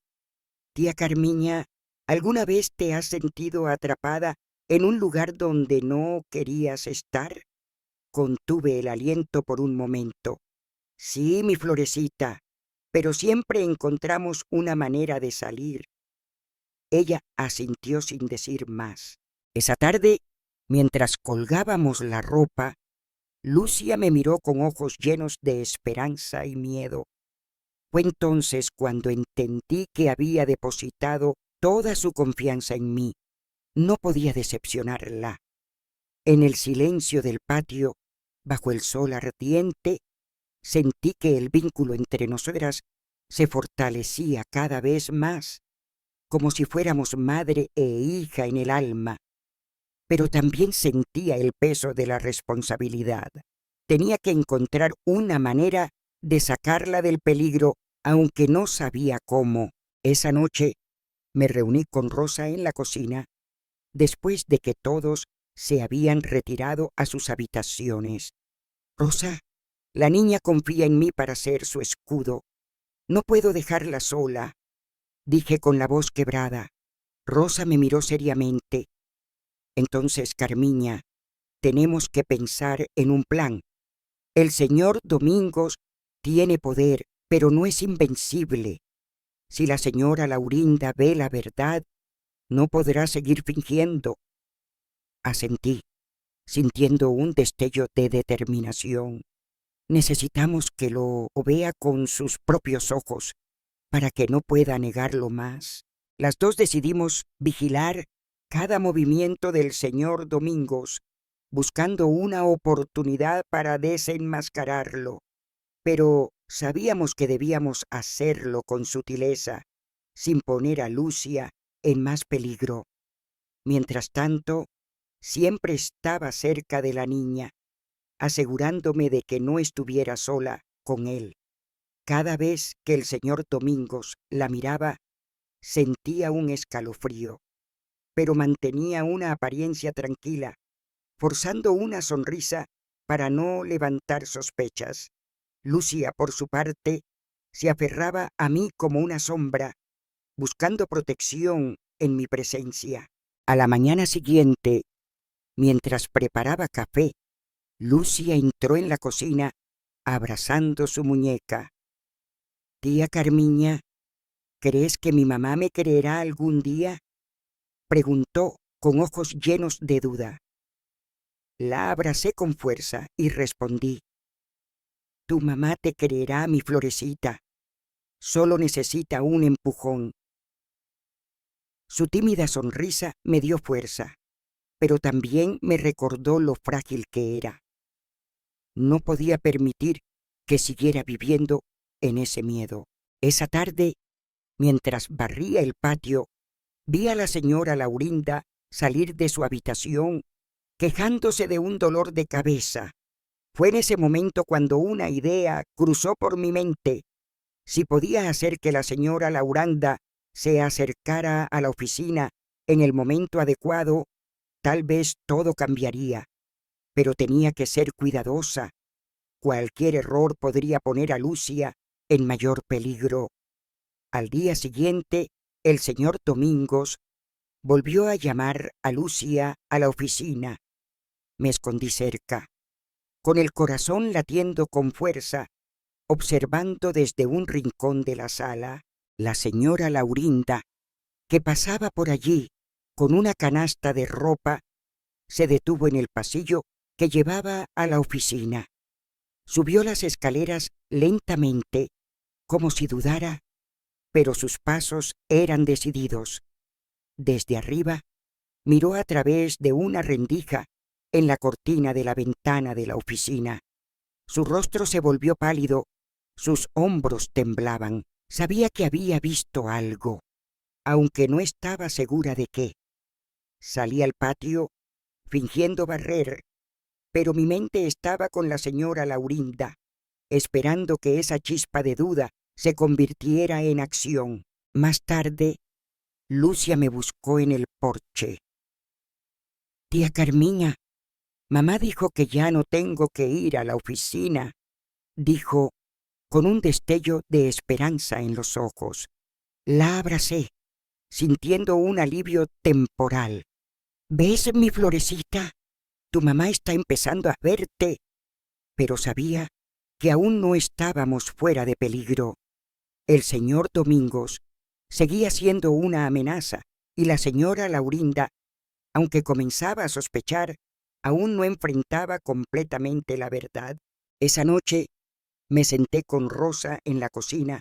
«Tía Carmiña, ¿Alguna vez te has sentido atrapada en un lugar donde no querías estar? Contuve el aliento por un momento. Sí, mi florecita, pero siempre encontramos una manera de salir. Ella asintió sin decir más. Esa tarde, mientras colgábamos la ropa, Lucia me miró con ojos llenos de esperanza y miedo. Fue entonces cuando entendí que había depositado toda su confianza en mí. No podía decepcionarla. En el silencio del patio, bajo el sol ardiente, sentí que el vínculo entre nosotras se fortalecía cada vez más, como si fuéramos madre e hija en el alma. Pero también sentía el peso de la responsabilidad. Tenía que encontrar una manera de sacarla del peligro, aunque no sabía cómo. Esa noche me reuní con Rosa en la cocina, después de que todos se habían retirado a sus habitaciones. Rosa, la niña confía en mí para ser su escudo. No puedo dejarla sola, dije con la voz quebrada. Rosa me miró seriamente. Entonces, Carmiña, tenemos que pensar en un plan. El señor Domingos tiene poder, pero no es invencible. Si la señora Laurinda ve la verdad, no podrá seguir fingiendo. Asentí, sintiendo un destello de determinación. Necesitamos que lo vea con sus propios ojos, para que no pueda negarlo más. Las dos decidimos vigilar cada movimiento del señor Domingos, buscando una oportunidad para desenmascararlo. Pero sabíamos que debíamos hacerlo con sutileza, sin poner a Lucia en más peligro. Mientras tanto, siempre estaba cerca de la niña, asegurándome de que no estuviera sola con él. Cada vez que el señor Domingos la miraba, sentía un escalofrío, pero mantenía una apariencia tranquila, forzando una sonrisa para no levantar sospechas. Lucia, por su parte, se aferraba a mí como una sombra, buscando protección en mi presencia. A la mañana siguiente, mientras preparaba café, Lucia entró en la cocina abrazando su muñeca. Tía Carmiña, ¿crees que mi mamá me creerá algún día?, preguntó con ojos llenos de duda. La abracé con fuerza y respondí: tu mamá te creerá, mi florecita. Solo necesita un empujón. Su tímida sonrisa me dio fuerza, pero también me recordó lo frágil que era. No podía permitir que siguiera viviendo en ese miedo. Esa tarde, mientras barría el patio, vi a la señora Laurinda salir de su habitación quejándose de un dolor de cabeza. Fue en ese momento cuando una idea cruzó por mi mente. Si podía hacer que la señora Lauranda se acercara a la oficina en el momento adecuado, tal vez todo cambiaría. Pero tenía que ser cuidadosa. Cualquier error podría poner a Lucia en mayor peligro. Al día siguiente, el señor Domingos volvió a llamar a Lucia a la oficina. Me escondí cerca, con el corazón latiendo con fuerza, observando desde un rincón de la sala. La señora Laurinda, que pasaba por allí con una canasta de ropa, se detuvo en el pasillo que llevaba a la oficina. Subió las escaleras lentamente, como si dudara, pero sus pasos eran decididos. Desde arriba, miró a través de una rendija en la cortina de la ventana de la oficina. Su rostro se volvió pálido, sus hombros temblaban. Sabía que había visto algo, aunque no estaba segura de qué. Salí al patio, fingiendo barrer, pero mi mente estaba con la señora Laurinda, esperando que esa chispa de duda se convirtiera en acción. Más tarde, Lucia me buscó en el porche. Tía Carmiña, mamá dijo que ya no tengo que ir a la oficina, dijo con un destello de esperanza en los ojos. La abracé. sintiendo un alivio temporal. ¿Ves, mi florecita? Tu mamá está empezando a verte. Pero sabía que aún no estábamos fuera de peligro. El señor Domingos seguía siendo una amenaza y la señora Laurinda, aunque comenzaba a sospechar, aún no enfrentaba completamente la verdad. Esa noche me senté con Rosa en la cocina,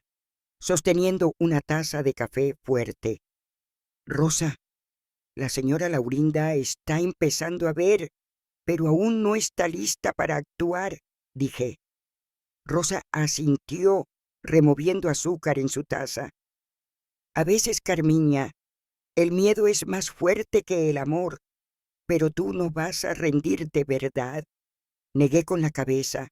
sosteniendo una taza de café fuerte. Rosa, la señora Laurinda está empezando a ver, pero aún no está lista para actuar, dije. Rosa asintió, removiendo azúcar en su taza. A veces, Carmiña, el miedo es más fuerte que el amor, pero tú no vas a rendirte, ¿verdad? Negué con la cabeza,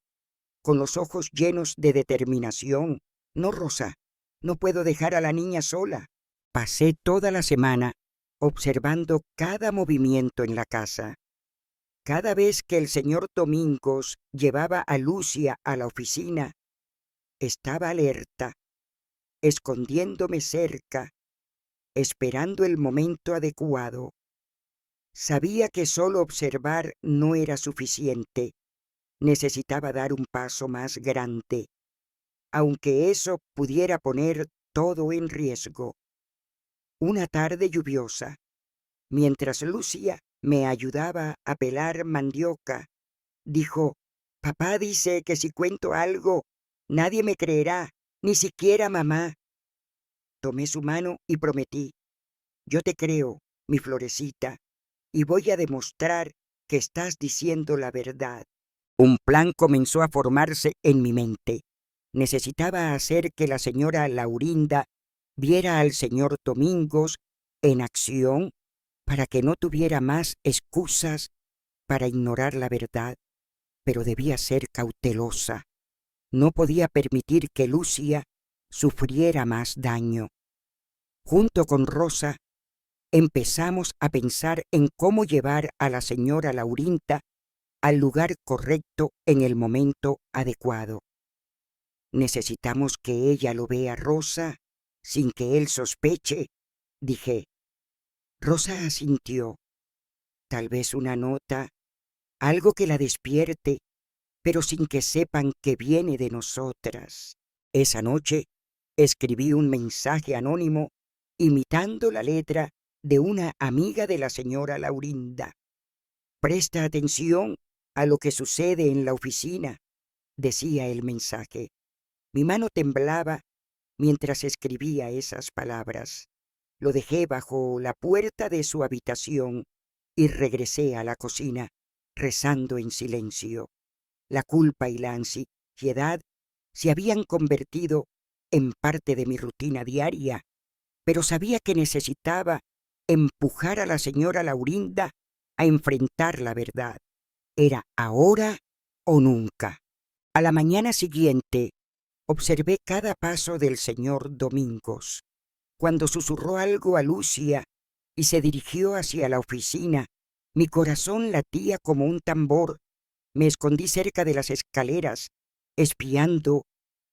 con los ojos llenos de determinación. No, Rosa, no puedo dejar a la niña sola. Pasé toda la semana observando cada movimiento en la casa. Cada vez que el señor Domingos llevaba a Lucia a la oficina, estaba alerta, escondiéndome cerca, esperando el momento adecuado. Sabía que solo observar no era suficiente. Necesitaba dar un paso más grande, aunque eso pudiera poner todo en riesgo. Una tarde lluviosa, mientras Lucia me ayudaba a pelar mandioca, dijo: «Papá dice que si cuento algo, nadie me creerá, ni siquiera mamá». Tomé su mano y prometí: «Yo te creo, mi florecita, y voy a demostrar que estás diciendo la verdad». Un plan comenzó a formarse en mi mente. Necesitaba hacer que la señora Laurinda viera al señor Domingos en acción para que no tuviera más excusas para ignorar la verdad, pero debía ser cautelosa. No podía permitir que Lucia sufriera más daño. Junto con Rosa, empezamos a pensar en cómo llevar a la señora Laurinda al lugar correcto en el momento adecuado. Necesitamos que ella lo vea, Rosa, sin que él sospeche, dije. Rosa asintió. Tal vez una nota, algo que la despierte, pero sin que sepan que viene de nosotras. Esa noche escribí un mensaje anónimo imitando la letra de una amiga de la señora Laurinda. «Presta atención a lo que sucede en la oficina», decía el mensaje. Mi mano temblaba mientras escribía esas palabras. Lo dejé bajo la puerta de su habitación y regresé a la cocina, rezando en silencio. La culpa y la ansiedad se habían convertido en parte de mi rutina diaria, pero sabía que necesitaba empujar a la señora Laurinda a enfrentar la verdad. Era ahora o nunca. A la mañana siguiente, observé cada paso del señor Domingos. Cuando susurró algo a Lucia y se dirigió hacia la oficina, mi corazón latía como un tambor. Me escondí cerca de las escaleras, espiando.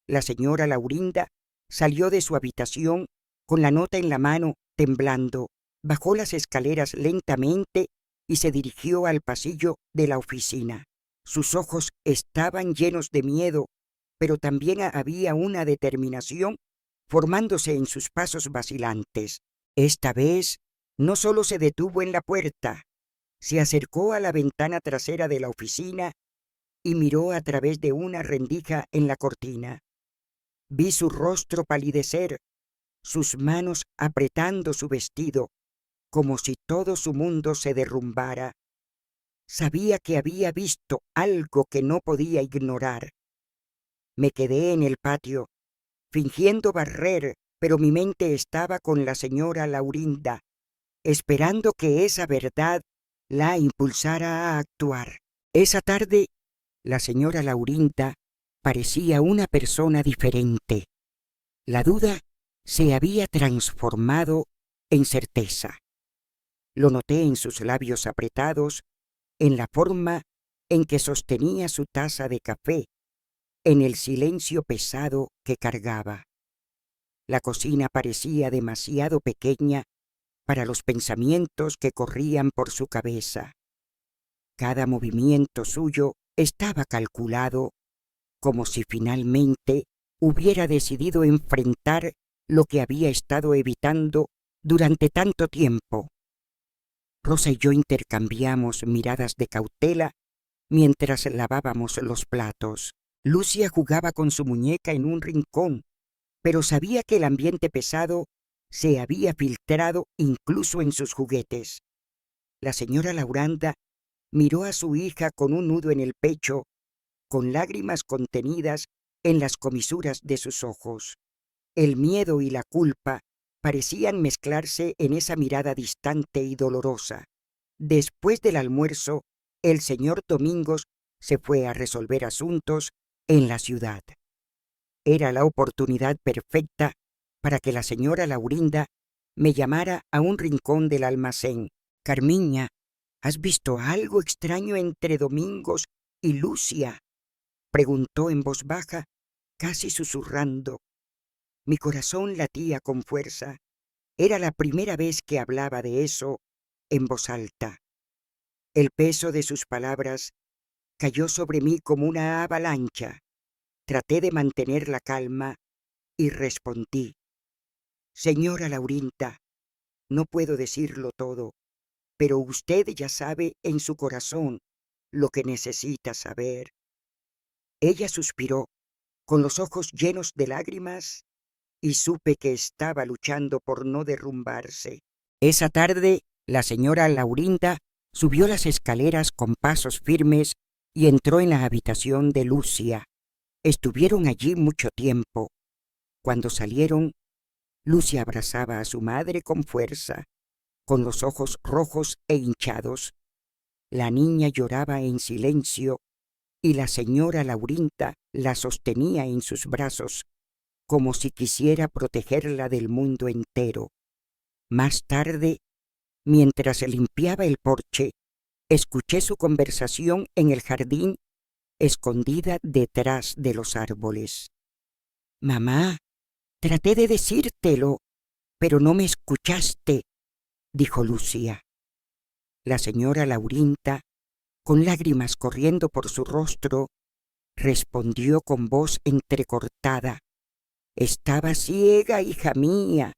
La señora Laurinda salió de su habitación con la nota en la mano, temblando. Bajó las escaleras lentamente y se dirigió al pasillo de la oficina. Sus ojos estaban llenos de miedo, pero también había una determinación formándose en sus pasos vacilantes. Esta vez no solo se detuvo en la puerta, se acercó a la ventana trasera de la oficina y miró a través de una rendija en la cortina. Vi su rostro palidecer, sus manos apretando su vestido, como si todo su mundo se derrumbara. Sabía que había visto algo que no podía ignorar. Me quedé en el patio, fingiendo barrer, pero mi mente estaba con la señora Laurinda, esperando que esa verdad la impulsara a actuar. Esa tarde, la señora Laurinda parecía una persona diferente. La duda se había transformado en certeza. Lo noté en sus labios apretados, en la forma en que sostenía su taza de café, en el silencio pesado que cargaba. La cocina parecía demasiado pequeña para los pensamientos que corrían por su cabeza. Cada movimiento suyo estaba calculado, como si finalmente hubiera decidido enfrentar lo que había estado evitando durante tanto tiempo. Rosa y yo intercambiamos miradas de cautela mientras lavábamos los platos. Lucia jugaba con su muñeca en un rincón, pero sabía que el ambiente pesado se había filtrado incluso en sus juguetes. La señora Lauranda miró a su hija con un nudo en el pecho, con lágrimas contenidas en las comisuras de sus ojos. El miedo y la culpa parecían mezclarse en esa mirada distante y dolorosa. Después del almuerzo, el señor Domingos se fue a resolver asuntos en la ciudad. Era la oportunidad perfecta para que la señora Laurinda me llamara a un rincón del almacén. «Carmiña, ¿has visto algo extraño entre Domingos y Lucia?», preguntó en voz baja, casi susurrando. Mi corazón latía con fuerza. Era la primera vez que hablaba de eso en voz alta. El peso de sus palabras cayó sobre mí como una avalancha. Traté de mantener la calma y respondí: «Señora Laurinda, no puedo decirlo todo, pero usted ya sabe en su corazón lo que necesita saber». Ella suspiró, con los ojos llenos de lágrimas, y supe que estaba luchando por no derrumbarse. Esa tarde, la señora Laurinda subió las escaleras con pasos firmes y entró en la habitación de Lucia. Estuvieron allí mucho tiempo. Cuando salieron, Lucia abrazaba a su madre con fuerza, con los ojos rojos e hinchados. La niña lloraba en silencio y la señora Laurinda la sostenía en sus brazos, como si quisiera protegerla del mundo entero. Más tarde, mientras limpiaba el porche, escuché su conversación en el jardín, escondida detrás de los árboles. «Mamá, traté de decírtelo, pero no me escuchaste», dijo Lucia. La señora Laurinda, con lágrimas corriendo por su rostro, respondió con voz entrecortada: «Estaba ciega, hija mía,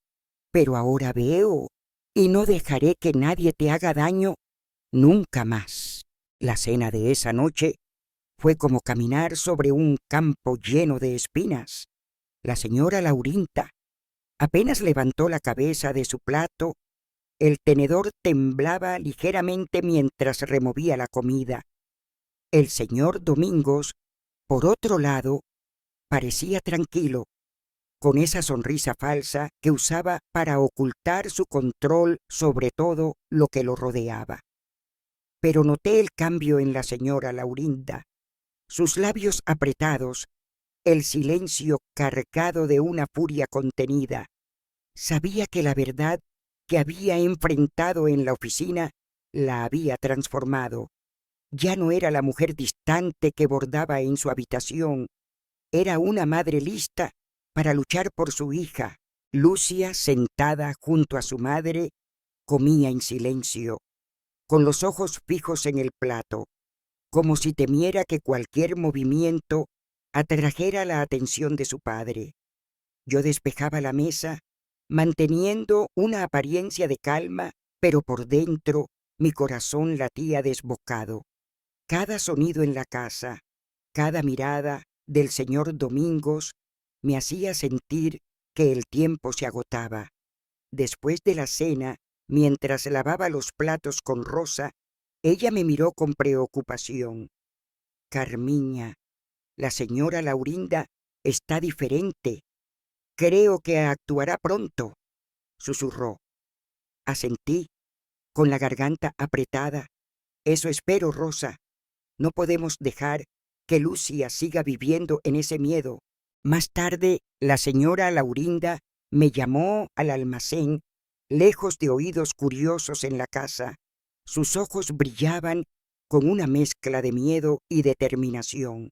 pero ahora veo, y no dejaré que nadie te haga daño nunca más». La cena de esa noche fue como caminar sobre un campo lleno de espinas. La señora Laurinda apenas levantó la cabeza de su plato. El tenedor temblaba ligeramente mientras removía la comida. El señor Domingos, por otro lado, parecía tranquilo, con esa sonrisa falsa que usaba para ocultar su control sobre todo lo que lo rodeaba. Pero noté el cambio en la señora Laurinda. Sus labios apretados, el silencio cargado de una furia contenida. Sabía que la verdad que había enfrentado en la oficina la había transformado. Ya no era la mujer distante que bordaba en su habitación. Era una madre lista para luchar por su hija. Lucia, sentada junto a su madre, comía en silencio, con los ojos fijos en el plato, como si temiera que cualquier movimiento atrajera la atención de su padre. Yo despejaba la mesa, manteniendo una apariencia de calma, pero por dentro mi corazón latía desbocado. Cada sonido en la casa, cada mirada del señor Domingos me hacía sentir que el tiempo se agotaba. Después de la cena, mientras lavaba los platos con Rosa, ella me miró con preocupación. «Carmiña, la señora Laurinda está diferente. Creo que actuará pronto», susurró. Asentí, con la garganta apretada. «Eso espero, Rosa. No podemos dejar que Lucia siga viviendo en ese miedo». Más tarde, la señora Laurinda me llamó al almacén, lejos de oídos curiosos en la casa. Sus ojos brillaban con una mezcla de miedo y determinación.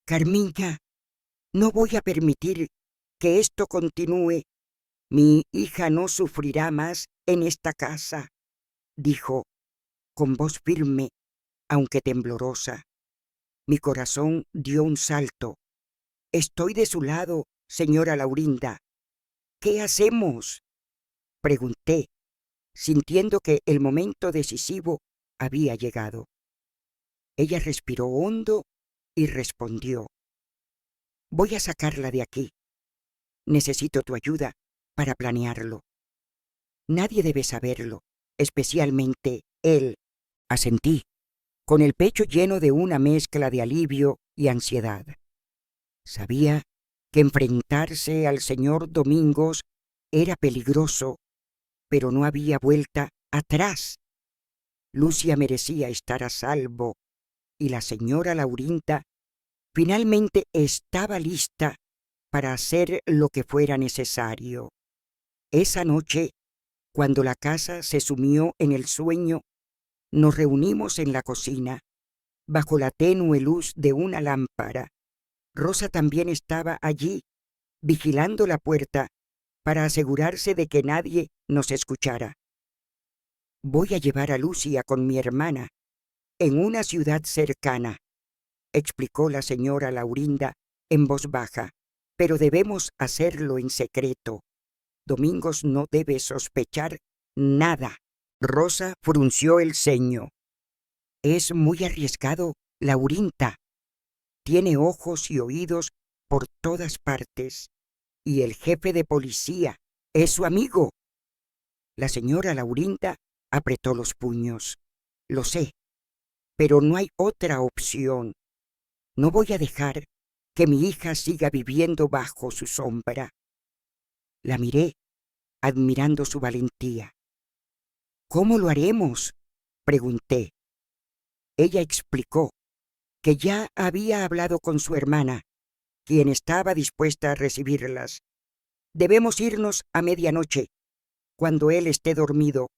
«Carmiña, no voy a permitir que esto continúe, mi hija no sufrirá más en esta casa, dijo con voz firme, aunque temblorosa. Mi corazón dio un salto. Estoy de su lado, señora Laurinda. ¿Qué hacemos?, pregunté, sintiendo que el momento decisivo había llegado. Ella respiró hondo y respondió: voy a sacarla de aquí. Necesito tu ayuda para planearlo. Nadie debe saberlo, especialmente él. Asentí, con el pecho lleno de una mezcla de alivio y ansiedad. Sabía que enfrentarse al señor Domingos era peligroso, pero no había vuelta atrás. Lucia merecía estar a salvo, y la señora Laurinda finalmente estaba lista para hacer lo que fuera necesario. Esa noche, cuando la casa se sumió en el sueño, nos reunimos en la cocina, bajo la tenue luz de una lámpara. Rosa también estaba allí, vigilando la puerta para asegurarse de que nadie nos escuchara. Voy a llevar a Lucia con mi hermana en una ciudad cercana, explicó la señora Laurinda en voz baja, pero debemos hacerlo en secreto. Domingos no debe sospechar nada. Rosa frunció el ceño. Es muy arriesgado, Laurinda. Tiene ojos y oídos por todas partes, y el jefe de policía es su amigo. La señora Laurinda apretó los puños. Lo sé, pero no hay otra opción. No voy a dejar que mi hija siga viviendo bajo su sombra. La miré, admirando su valentía. ¿Cómo lo haremos?, pregunté. Ella explicó que ya había hablado con su hermana, quien estaba dispuesta a recibirlas. Debemos irnos a medianoche, cuando él esté dormido.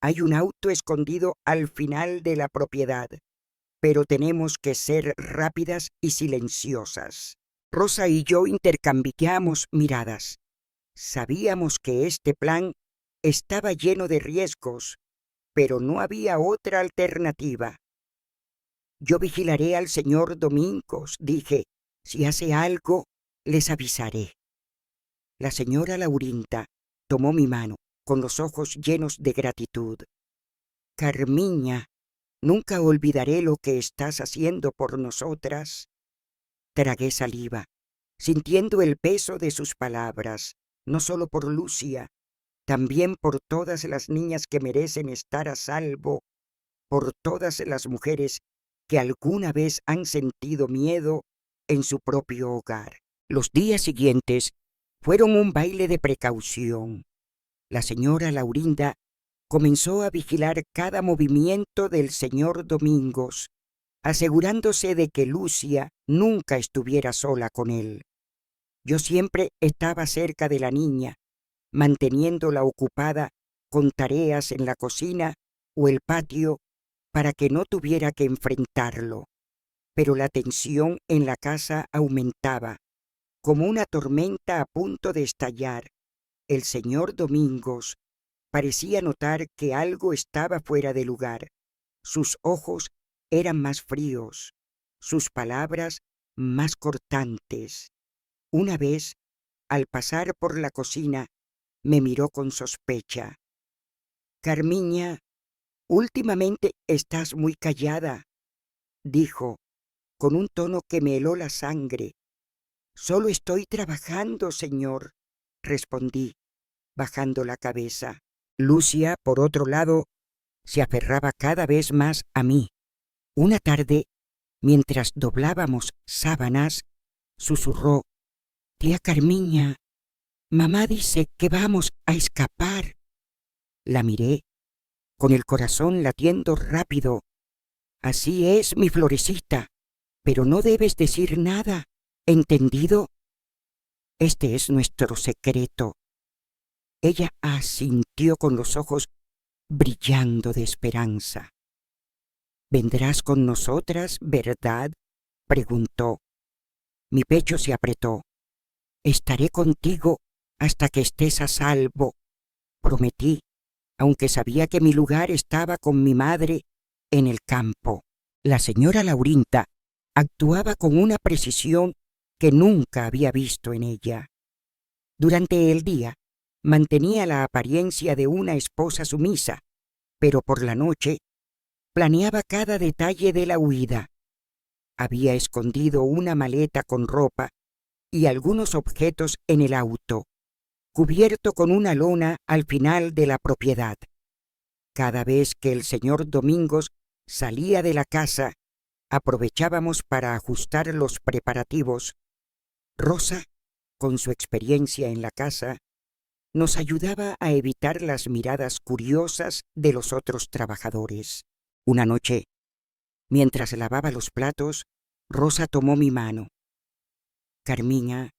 Hay un auto escondido al final de la propiedad, pero tenemos que ser rápidas y silenciosas. Rosa y yo intercambiamos miradas. Sabíamos que este plan estaba lleno de riesgos, pero no había otra alternativa. Yo vigilaré al señor Domingos, dije. Si hace algo, les avisaré. La señora Laurinda tomó mi mano, con los ojos llenos de gratitud. Carmiña, nunca olvidaré lo que estás haciendo por nosotras. Tragué saliva, sintiendo el peso de sus palabras, no solo por Lucia, también por todas las niñas que merecen estar a salvo, por todas las mujeres que alguna vez han sentido miedo en su propio hogar. Los días siguientes fueron un baile de precaución. La señora Laurinda comenzó a vigilar cada movimiento del señor Domingos, asegurándose de que Lucia nunca estuviera sola con él. Yo siempre estaba cerca de la niña, manteniéndola ocupada con tareas en la cocina o el patio para que no tuviera que enfrentarlo. Pero la tensión en la casa aumentaba, como una tormenta a punto de estallar. El señor Domingos parecía notar que algo estaba fuera de lugar. Sus ojos eran más fríos, sus palabras más cortantes. Una vez, al pasar por la cocina, me miró con sospecha. Carmiña, últimamente estás muy callada, dijo, con un tono que me heló la sangre. Solo estoy trabajando, señor, respondí, bajando la cabeza. Lucia, por otro lado, se aferraba cada vez más a mí. Una tarde, mientras doblábamos sábanas, susurró: «Tía Carmiña, mamá dice que vamos a escapar». La miré, con el corazón latiendo rápido. «Así es, mi florecita, pero no debes decir nada, ¿entendido? Este es nuestro secreto». Ella asintió con los ojos brillando de esperanza. «¿Vendrás con nosotras, verdad?», preguntó. Mi pecho se apretó. Estaré contigo hasta que estés a salvo, prometí, aunque sabía que mi lugar estaba con mi madre en el campo. La señora Laurinta actuaba con una precisión que nunca había visto en ella. Durante el día mantenía la apariencia de una esposa sumisa, pero por la noche planeaba cada detalle de la huida. Había escondido una maleta con ropa y algunos objetos en el auto, cubierto con una lona al final de la propiedad. Cada vez que el señor Domingos salía de la casa, aprovechábamos para ajustar los preparativos. Rosa, con su experiencia en la casa, nos ayudaba a evitar las miradas curiosas de los otros trabajadores. Una noche, mientras lavaba los platos, Rosa tomó mi mano. Carmiña,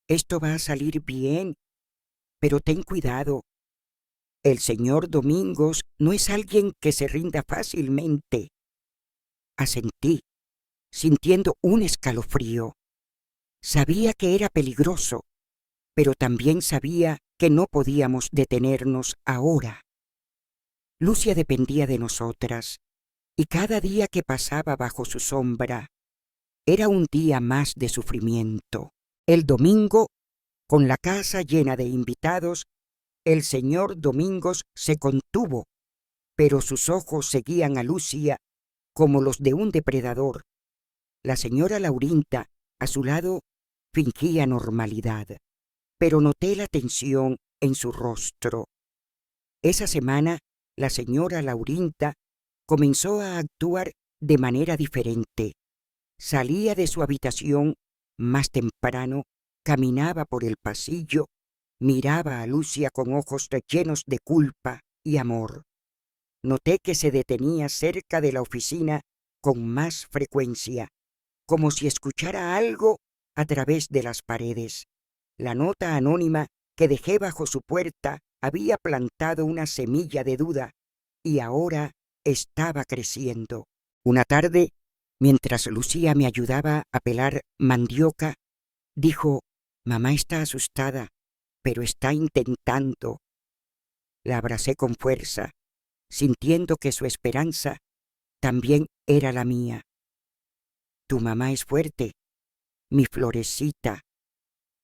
esto va a salir bien, pero ten cuidado. El señor Domingos no es alguien que se rinda fácilmente. Asentí, sintiendo un escalofrío. Sabía que era peligroso, pero también sabía que no podíamos detenernos ahora. Lucia dependía de nosotras, y cada día que pasaba bajo su sombra era un día más de sufrimiento. El domingo, con la casa llena de invitados, el señor Domingos se contuvo, pero sus ojos seguían a Lucia como los de un depredador. La señora Laurinta, a su lado, fingía normalidad, pero noté la tensión en su rostro. Esa semana, la señora Laurinta comenzó a actuar de manera diferente. Salía de su habitación más temprano, caminaba por el pasillo, miraba a Lucia con ojos llenos de culpa y amor. Noté que se detenía cerca de la oficina con más frecuencia, como si escuchara algo a través de las paredes. La nota anónima que dejé bajo su puerta había plantado una semilla de duda y ahora estaba creciendo. Una tarde, mientras Lucía me ayudaba a pelar mandioca, dijo: «Mamá está asustada, pero está intentando». La abracé con fuerza, sintiendo que su esperanza también era la mía. «Tu mamá es fuerte, mi florecita.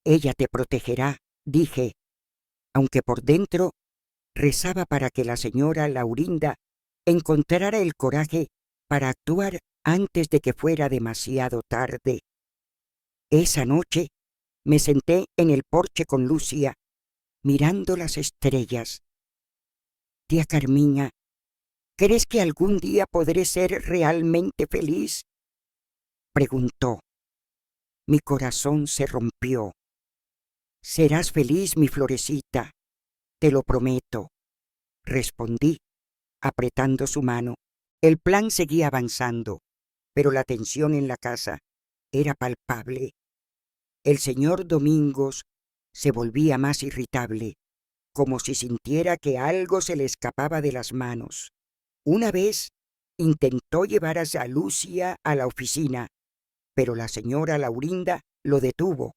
Ella te protegerá», dije, aunque por dentro rezaba para que la señora Laurinda encontrara el coraje para actuar antes de que fuera demasiado tarde. Esa noche me senté en el porche con Lucia, mirando las estrellas. «Tía Carmiña, ¿crees que algún día podré ser realmente feliz?», preguntó. Mi corazón se rompió. «Serás feliz, mi florecita, te lo prometo», respondí, apretando su mano. El plan seguía avanzando, pero la tensión en la casa era palpable. El señor Domingos se volvía más irritable, como si sintiera que algo se le escapaba de las manos. Una vez intentó llevar a Lucia a la oficina, pero la señora Laurinda lo detuvo.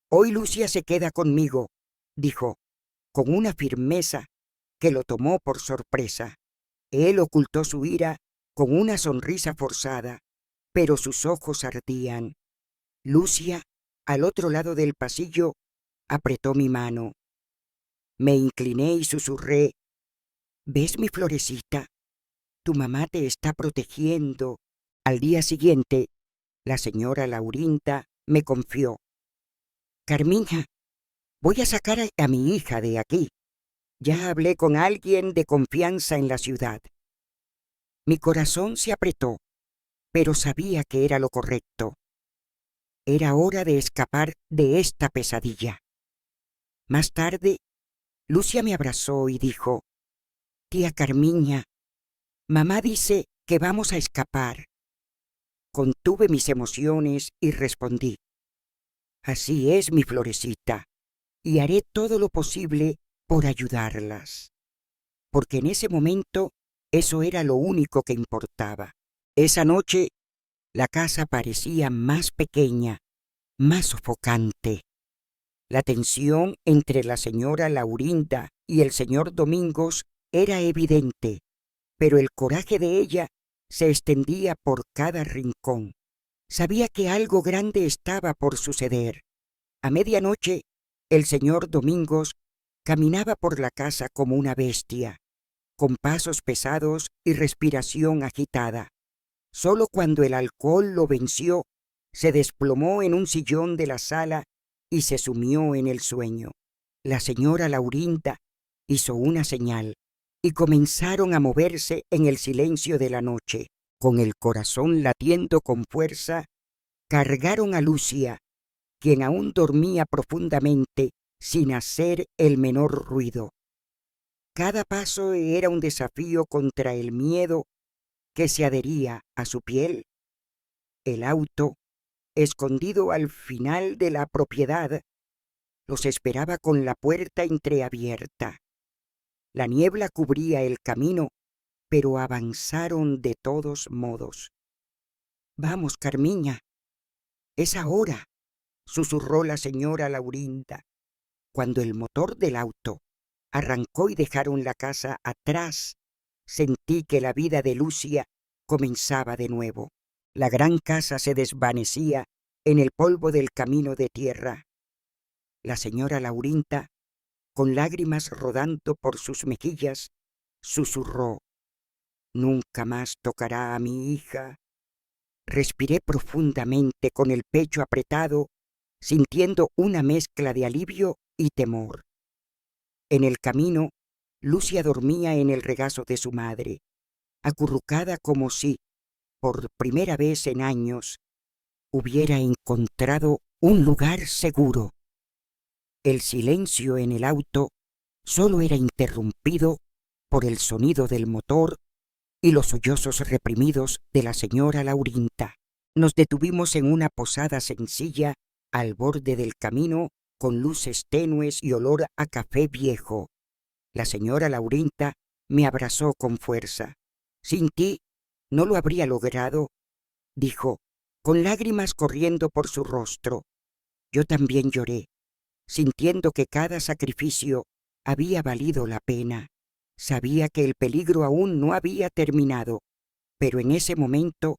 «Hoy Lucia se queda conmigo», dijo, con una firmeza que lo tomó por sorpresa. Él ocultó su ira con una sonrisa forzada, pero sus ojos ardían. Lucia, al otro lado del pasillo, apretó mi mano. Me incliné y susurré: «¿Ves, mi florecita? Tu mamá te está protegiendo». Al día siguiente, la señora Laurinta me confió: «Carmiña, voy a sacar a mi hija de aquí. Ya hablé con alguien de confianza en la ciudad». Mi corazón se apretó, pero sabía que era lo correcto. Era hora de escapar de esta pesadilla. Más tarde, Lucia me abrazó y dijo: «Tía Carmiña, mamá dice que vamos a escapar». Contuve mis emociones y respondí: «Así es, mi florecita, y haré todo lo posible por ayudarlas», porque en ese momento eso era lo único que importaba. Esa noche la casa parecía más pequeña, más sofocante. La tensión entre la señora Laurinda y el señor Domingos era evidente, pero el coraje de ella se extendía por cada rincón. Sabía que algo grande estaba por suceder. A medianoche, el señor Domingos caminaba por la casa como una bestia, con pasos pesados y respiración agitada. Solo cuando el alcohol lo venció, se desplomó en un sillón de la sala y se sumió en el sueño. La señora Laurinda hizo una señal y comenzaron a moverse en el silencio de la noche. Con el corazón latiendo con fuerza, cargaron a Lucia, quien aún dormía profundamente sin hacer el menor ruido. Cada paso era un desafío contra el miedo que se adhería a su piel. El auto, escondido al final de la propiedad, los esperaba con la puerta entreabierta. La niebla cubría el camino, pero avanzaron de todos modos. «Vamos, Carmiña, es ahora», susurró la señora Laurinda. Cuando el motor del auto arrancó y dejaron la casa atrás, sentí que la vida de Lucia comenzaba de nuevo. La gran casa se desvanecía en el polvo del camino de tierra. La señora Laurinda, con lágrimas rodando por sus mejillas, susurró: «Nunca más tocará a mi hija». Respiré profundamente con el pecho apretado, sintiendo una mezcla de alivio y temor. En el camino, Lucia dormía en el regazo de su madre, acurrucada como si, por primera vez en años, hubiera encontrado un lugar seguro. El silencio en el auto solo era interrumpido por el sonido del motor y los sollozos reprimidos de la señora Laurinda. Nos detuvimos en una posada sencilla al borde del camino, con luces tenues y olor a café viejo. La señora Laurinda me abrazó con fuerza. «Sin ti no lo habría logrado», dijo, con lágrimas corriendo por su rostro. Yo también lloré, sintiendo que cada sacrificio había valido la pena. Sabía que el peligro aún no había terminado, pero en ese momento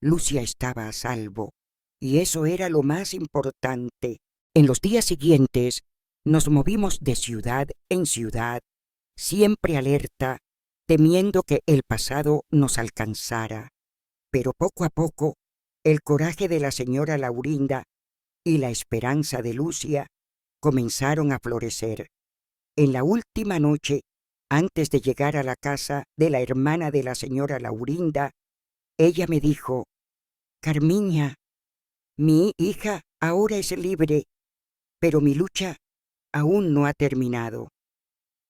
Lucia estaba a salvo, y eso era lo más importante. En los días siguientes nos movimos de ciudad en ciudad, siempre alerta, temiendo que el pasado nos alcanzara. Pero poco a poco, el coraje de la señora Laurinda y la esperanza de Lucia comenzaron a florecer. En la última noche, antes de llegar a la casa de la hermana de la señora Laurinda, ella me dijo: «Carmiña, mi hija ahora es libre, pero mi lucha aún no ha terminado».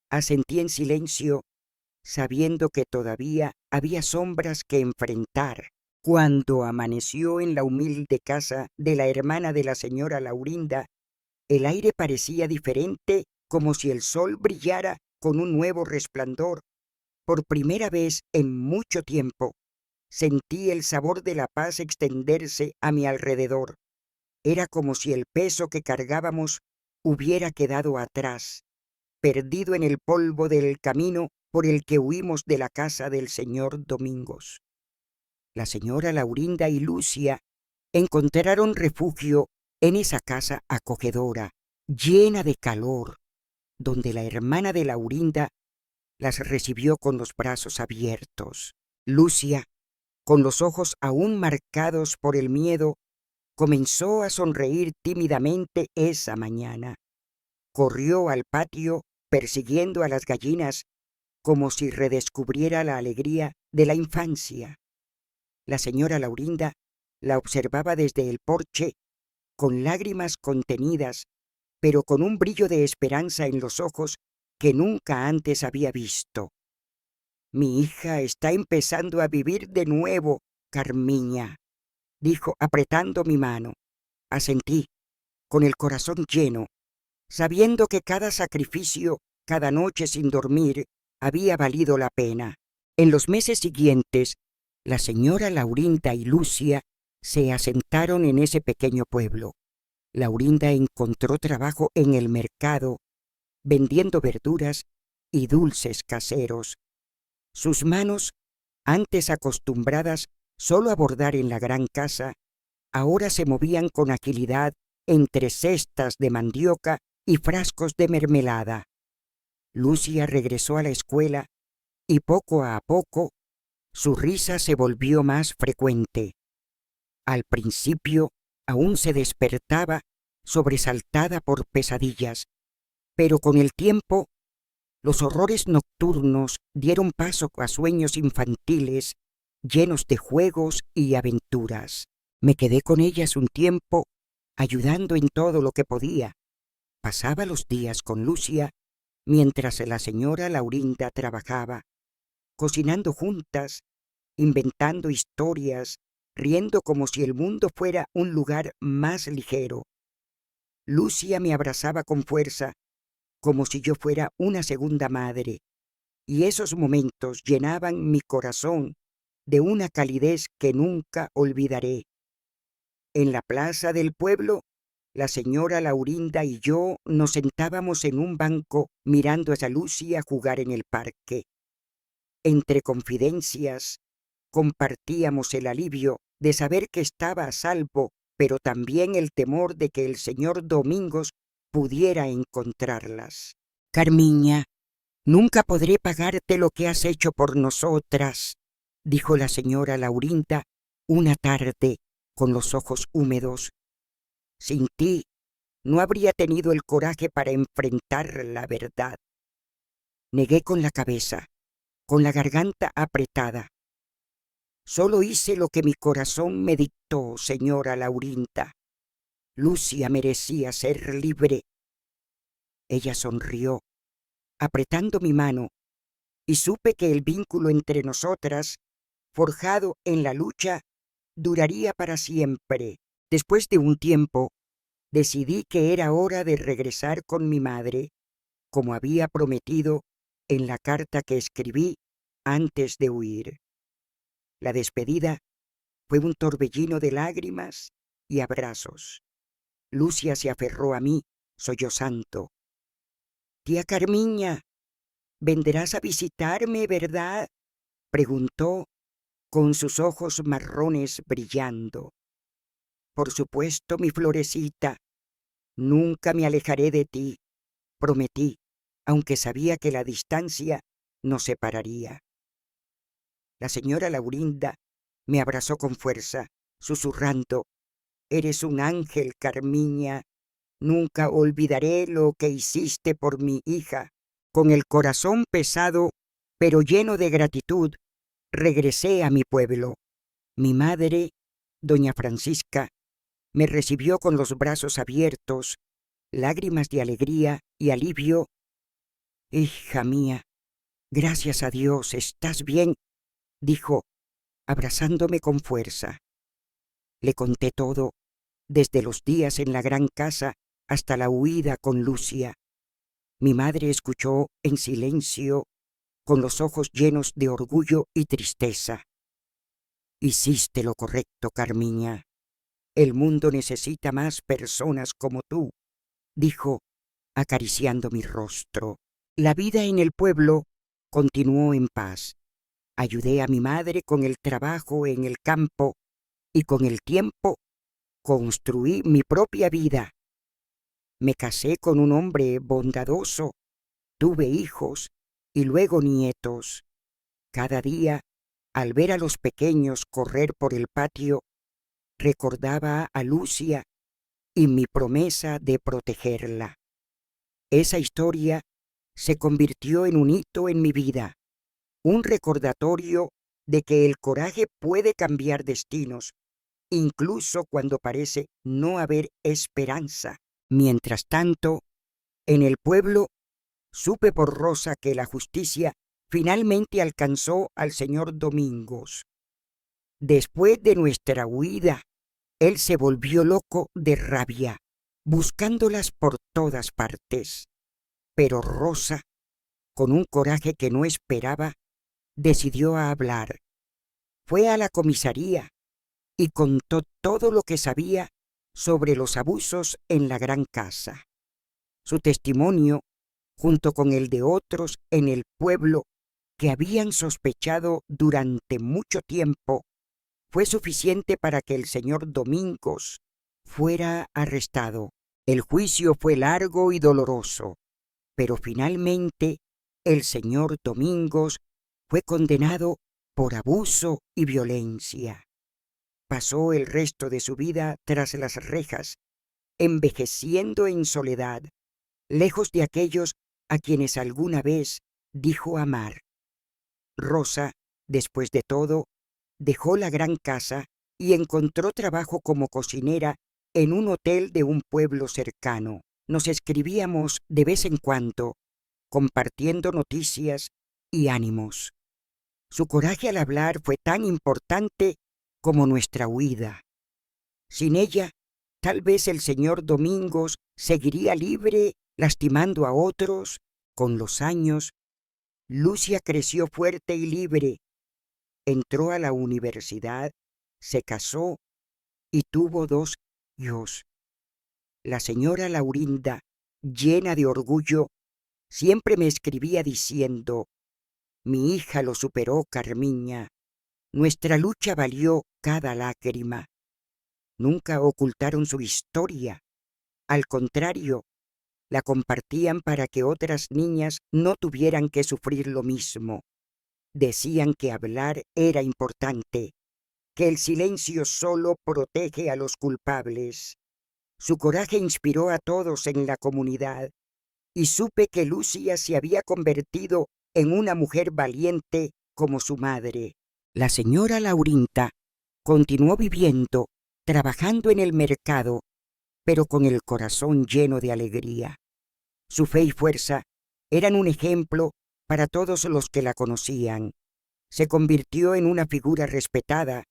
Asentí en silencio, sabiendo que todavía había sombras que enfrentar. Cuando amaneció en la humilde casa de la hermana de la señora Laurinda, el aire parecía diferente, como si el sol brillara con un nuevo resplandor. Por primera vez en mucho tiempo, sentí el sabor de la paz extenderse a mi alrededor. Era como si el peso que cargábamos hubiera quedado atrás, perdido en el polvo del camino por el que huimos de la casa del señor Domingos. La señora Laurinda y Lucia encontraron refugio en esa casa acogedora, llena de calor, donde la hermana de Laurinda las recibió con los brazos abiertos. Lucia, con los ojos aún marcados por el miedo, comenzó a sonreír tímidamente esa mañana. Corrió al patio persiguiendo a las gallinas como si redescubriera la alegría de la infancia. La señora Laurinda la observaba desde el porche, con lágrimas contenidas, pero con un brillo de esperanza en los ojos que nunca antes había visto. «Mi hija está empezando a vivir de nuevo, Carmiña», dijo apretando mi mano. Asentí, con el corazón lleno, sabiendo que cada sacrificio, cada noche sin dormir, había valido la pena. En los meses siguientes, la señora Laurinda y Lucia se asentaron en ese pequeño pueblo. Laurinda encontró trabajo en el mercado, vendiendo verduras y dulces caseros. Sus manos, antes acostumbradas solo a bordar en la gran casa, ahora se movían con agilidad entre cestas de mandioca y frascos de mermelada. Lucia regresó a la escuela y poco a poco su risa se volvió más frecuente. Al principio aún se despertaba sobresaltada por pesadillas, pero con el tiempo los horrores nocturnos dieron paso a sueños infantiles llenos de juegos y aventuras. Me quedé con ellas un tiempo, ayudando en todo lo que podía. Pasaba los días con Lucia mientras la señora Laurinda trabajaba, cocinando juntas, inventando historias, riendo como si el mundo fuera un lugar más ligero. Lucia me abrazaba con fuerza, como si yo fuera una segunda madre, y esos momentos llenaban mi corazón de una calidez que nunca olvidaré. En la plaza del pueblo, la señora Laurinda y yo nos sentábamos en un banco mirando a Lucia jugar en el parque. Entre confidencias, compartíamos el alivio de saber que estaba a salvo, pero también el temor de que el señor Domingos pudiera encontrarlas. Carmiña, nunca podré pagarte lo que has hecho por nosotras, dijo la señora Laurinda una tarde con los ojos húmedos. Sin ti no habría tenido el coraje para enfrentar la verdad. Negué con la cabeza, con la garganta apretada. Solo hice lo que mi corazón me dictó, señora Laurinda. Lucia merecía ser libre. Ella sonrió, apretando mi mano, y supe que el vínculo entre nosotras, forjado en la lucha, duraría para siempre. Después de un tiempo, decidí que era hora de regresar con mi madre, como había prometido en la carta que escribí antes de huir. La despedida fue un torbellino de lágrimas y abrazos. Lucia se aferró a mí, sollozando. «Tía Carmiña, vendrás a visitarme, ¿verdad?», preguntó, con sus ojos marrones brillando. «Por supuesto, mi florecita, nunca me alejaré de ti», prometí, aunque sabía que la distancia nos separaría. La señora Laurinda me abrazó con fuerza, susurrando: «Eres un ángel, Carmiña. Nunca olvidaré lo que hiciste por mi hija». Con el corazón pesado, pero lleno de gratitud, regresé a mi pueblo. Mi madre, doña Francisca, me recibió con los brazos abiertos, lágrimas de alegría y alivio. «Hija mía, gracias a Dios, ¿estás bien?», dijo, abrazándome con fuerza. Le conté todo, desde los días en la gran casa hasta la huida con Lucia. Mi madre escuchó en silencio, con los ojos llenos de orgullo y tristeza. «Hiciste lo correcto, Carmiña. El mundo necesita más personas como tú», dijo, acariciando mi rostro. La vida en el pueblo continuó en paz. Ayudé a mi madre con el trabajo en el campo y con el tiempo construí mi propia vida. Me casé con un hombre bondadoso, tuve hijos y luego nietos. Cada día, al ver a los pequeños correr por el patio, recordaba a Lucia y mi promesa de protegerla. Esa historia se convirtió en un hito en mi vida, un recordatorio de que el coraje puede cambiar destinos, incluso cuando parece no haber esperanza. Mientras tanto, en el pueblo, supe por Rosa que la justicia finalmente alcanzó al señor Domingos. Después de nuestra huida, él se volvió loco de rabia, buscándolas por todas partes. Pero Rosa, con un coraje que no esperaba, decidió hablar. Fue a la comisaría y contó todo lo que sabía sobre los abusos en la gran casa. Su testimonio, junto con el de otros en el pueblo que habían sospechado durante mucho tiempo, fue suficiente para que el señor Domingos fuera arrestado. El juicio fue largo y doloroso, pero finalmente el señor Domingos fue condenado por abuso y violencia. Pasó el resto de su vida tras las rejas, envejeciendo en soledad, lejos de aquellos a quienes alguna vez dijo amar. Rosa, después de todo, dejó la gran casa y encontró trabajo como cocinera en un hotel de un pueblo cercano. Nos escribíamos de vez en cuando, compartiendo noticias y ánimos. Su coraje al hablar fue tan importante como nuestra huida. Sin ella, tal vez el señor Domingos seguiría libre, lastimando a otros. Con los años, Lucia creció fuerte y libre. Entró a la universidad, se casó y tuvo 2 hijos. La señora Laurinda, llena de orgullo, siempre me escribía diciendo: «Mi hija lo superó, Carmiña. Nuestra lucha valió cada lágrima». Nunca ocultaron su historia. Al contrario, la compartían para que otras niñas no tuvieran que sufrir lo mismo. Decían que hablar era importante, que el silencio solo protege a los culpables. Su coraje inspiró a todos en la comunidad, y supe que Lucia se había convertido en una mujer valiente como su madre. La señora Laurinda continuó viviendo, trabajando en el mercado, pero con el corazón lleno de alegría. Su fe y fuerza eran un ejemplo para todos los que la conocían. Se convirtió en una figura respetada,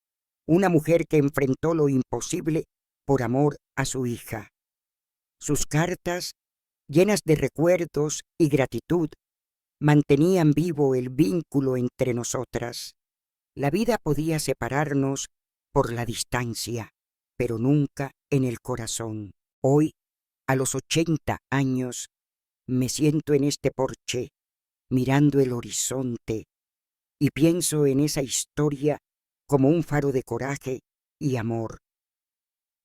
una mujer que enfrentó lo imposible por amor a su hija. Sus cartas, llenas de recuerdos y gratitud, mantenían vivo el vínculo entre nosotras. La vida podía separarnos por la distancia, pero nunca en el corazón. Hoy, a los 80 años, me siento en este porche, mirando el horizonte, y pienso en esa historia como un faro de coraje y amor.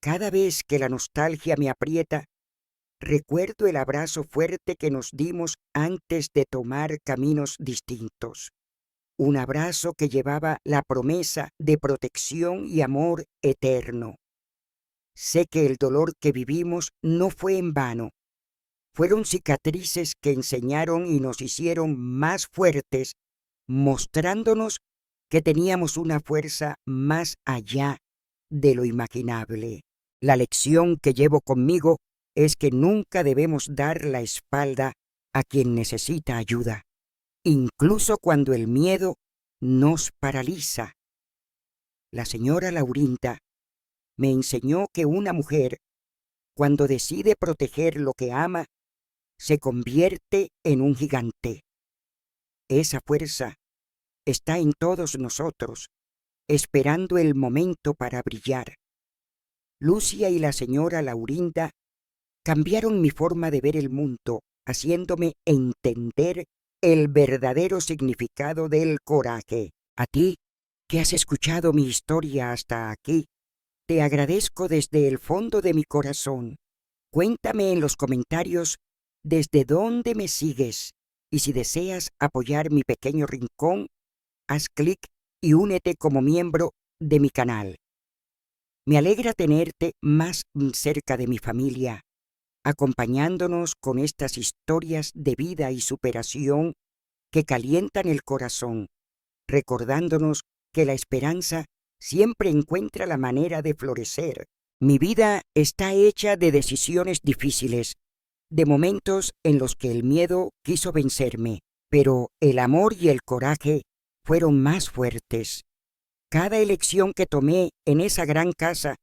Cada vez que la nostalgia me aprieta, recuerdo el abrazo fuerte que nos dimos antes de tomar caminos distintos. Un abrazo que llevaba la promesa de protección y amor eterno. Sé que el dolor que vivimos no fue en vano. Fueron cicatrices que enseñaron y nos hicieron más fuertes, mostrándonos que teníamos una fuerza más allá de lo imaginable. La lección que llevo conmigo es que nunca debemos dar la espalda a quien necesita ayuda, incluso cuando el miedo nos paraliza. La señora Laurinda me enseñó que una mujer, cuando decide proteger lo que ama, se convierte en un gigante. Esa fuerza está en todos nosotros, esperando el momento para brillar. Lucia y la señora Laurinda cambiaron mi forma de ver el mundo, haciéndome entender el verdadero significado del coraje. A ti, que has escuchado mi historia hasta aquí, te agradezco desde el fondo de mi corazón. Cuéntame en los comentarios desde dónde me sigues, y si deseas apoyar mi pequeño rincón, haz clic y únete como miembro de mi canal. Me alegra tenerte más cerca de mi familia, acompañándonos con estas historias de vida y superación que calientan el corazón, recordándonos que la esperanza siempre encuentra la manera de florecer. Mi vida está hecha de decisiones difíciles, de momentos en los que el miedo quiso vencerme, pero el amor y el coraje fueron más fuertes. Cada elección que tomé en esa gran casa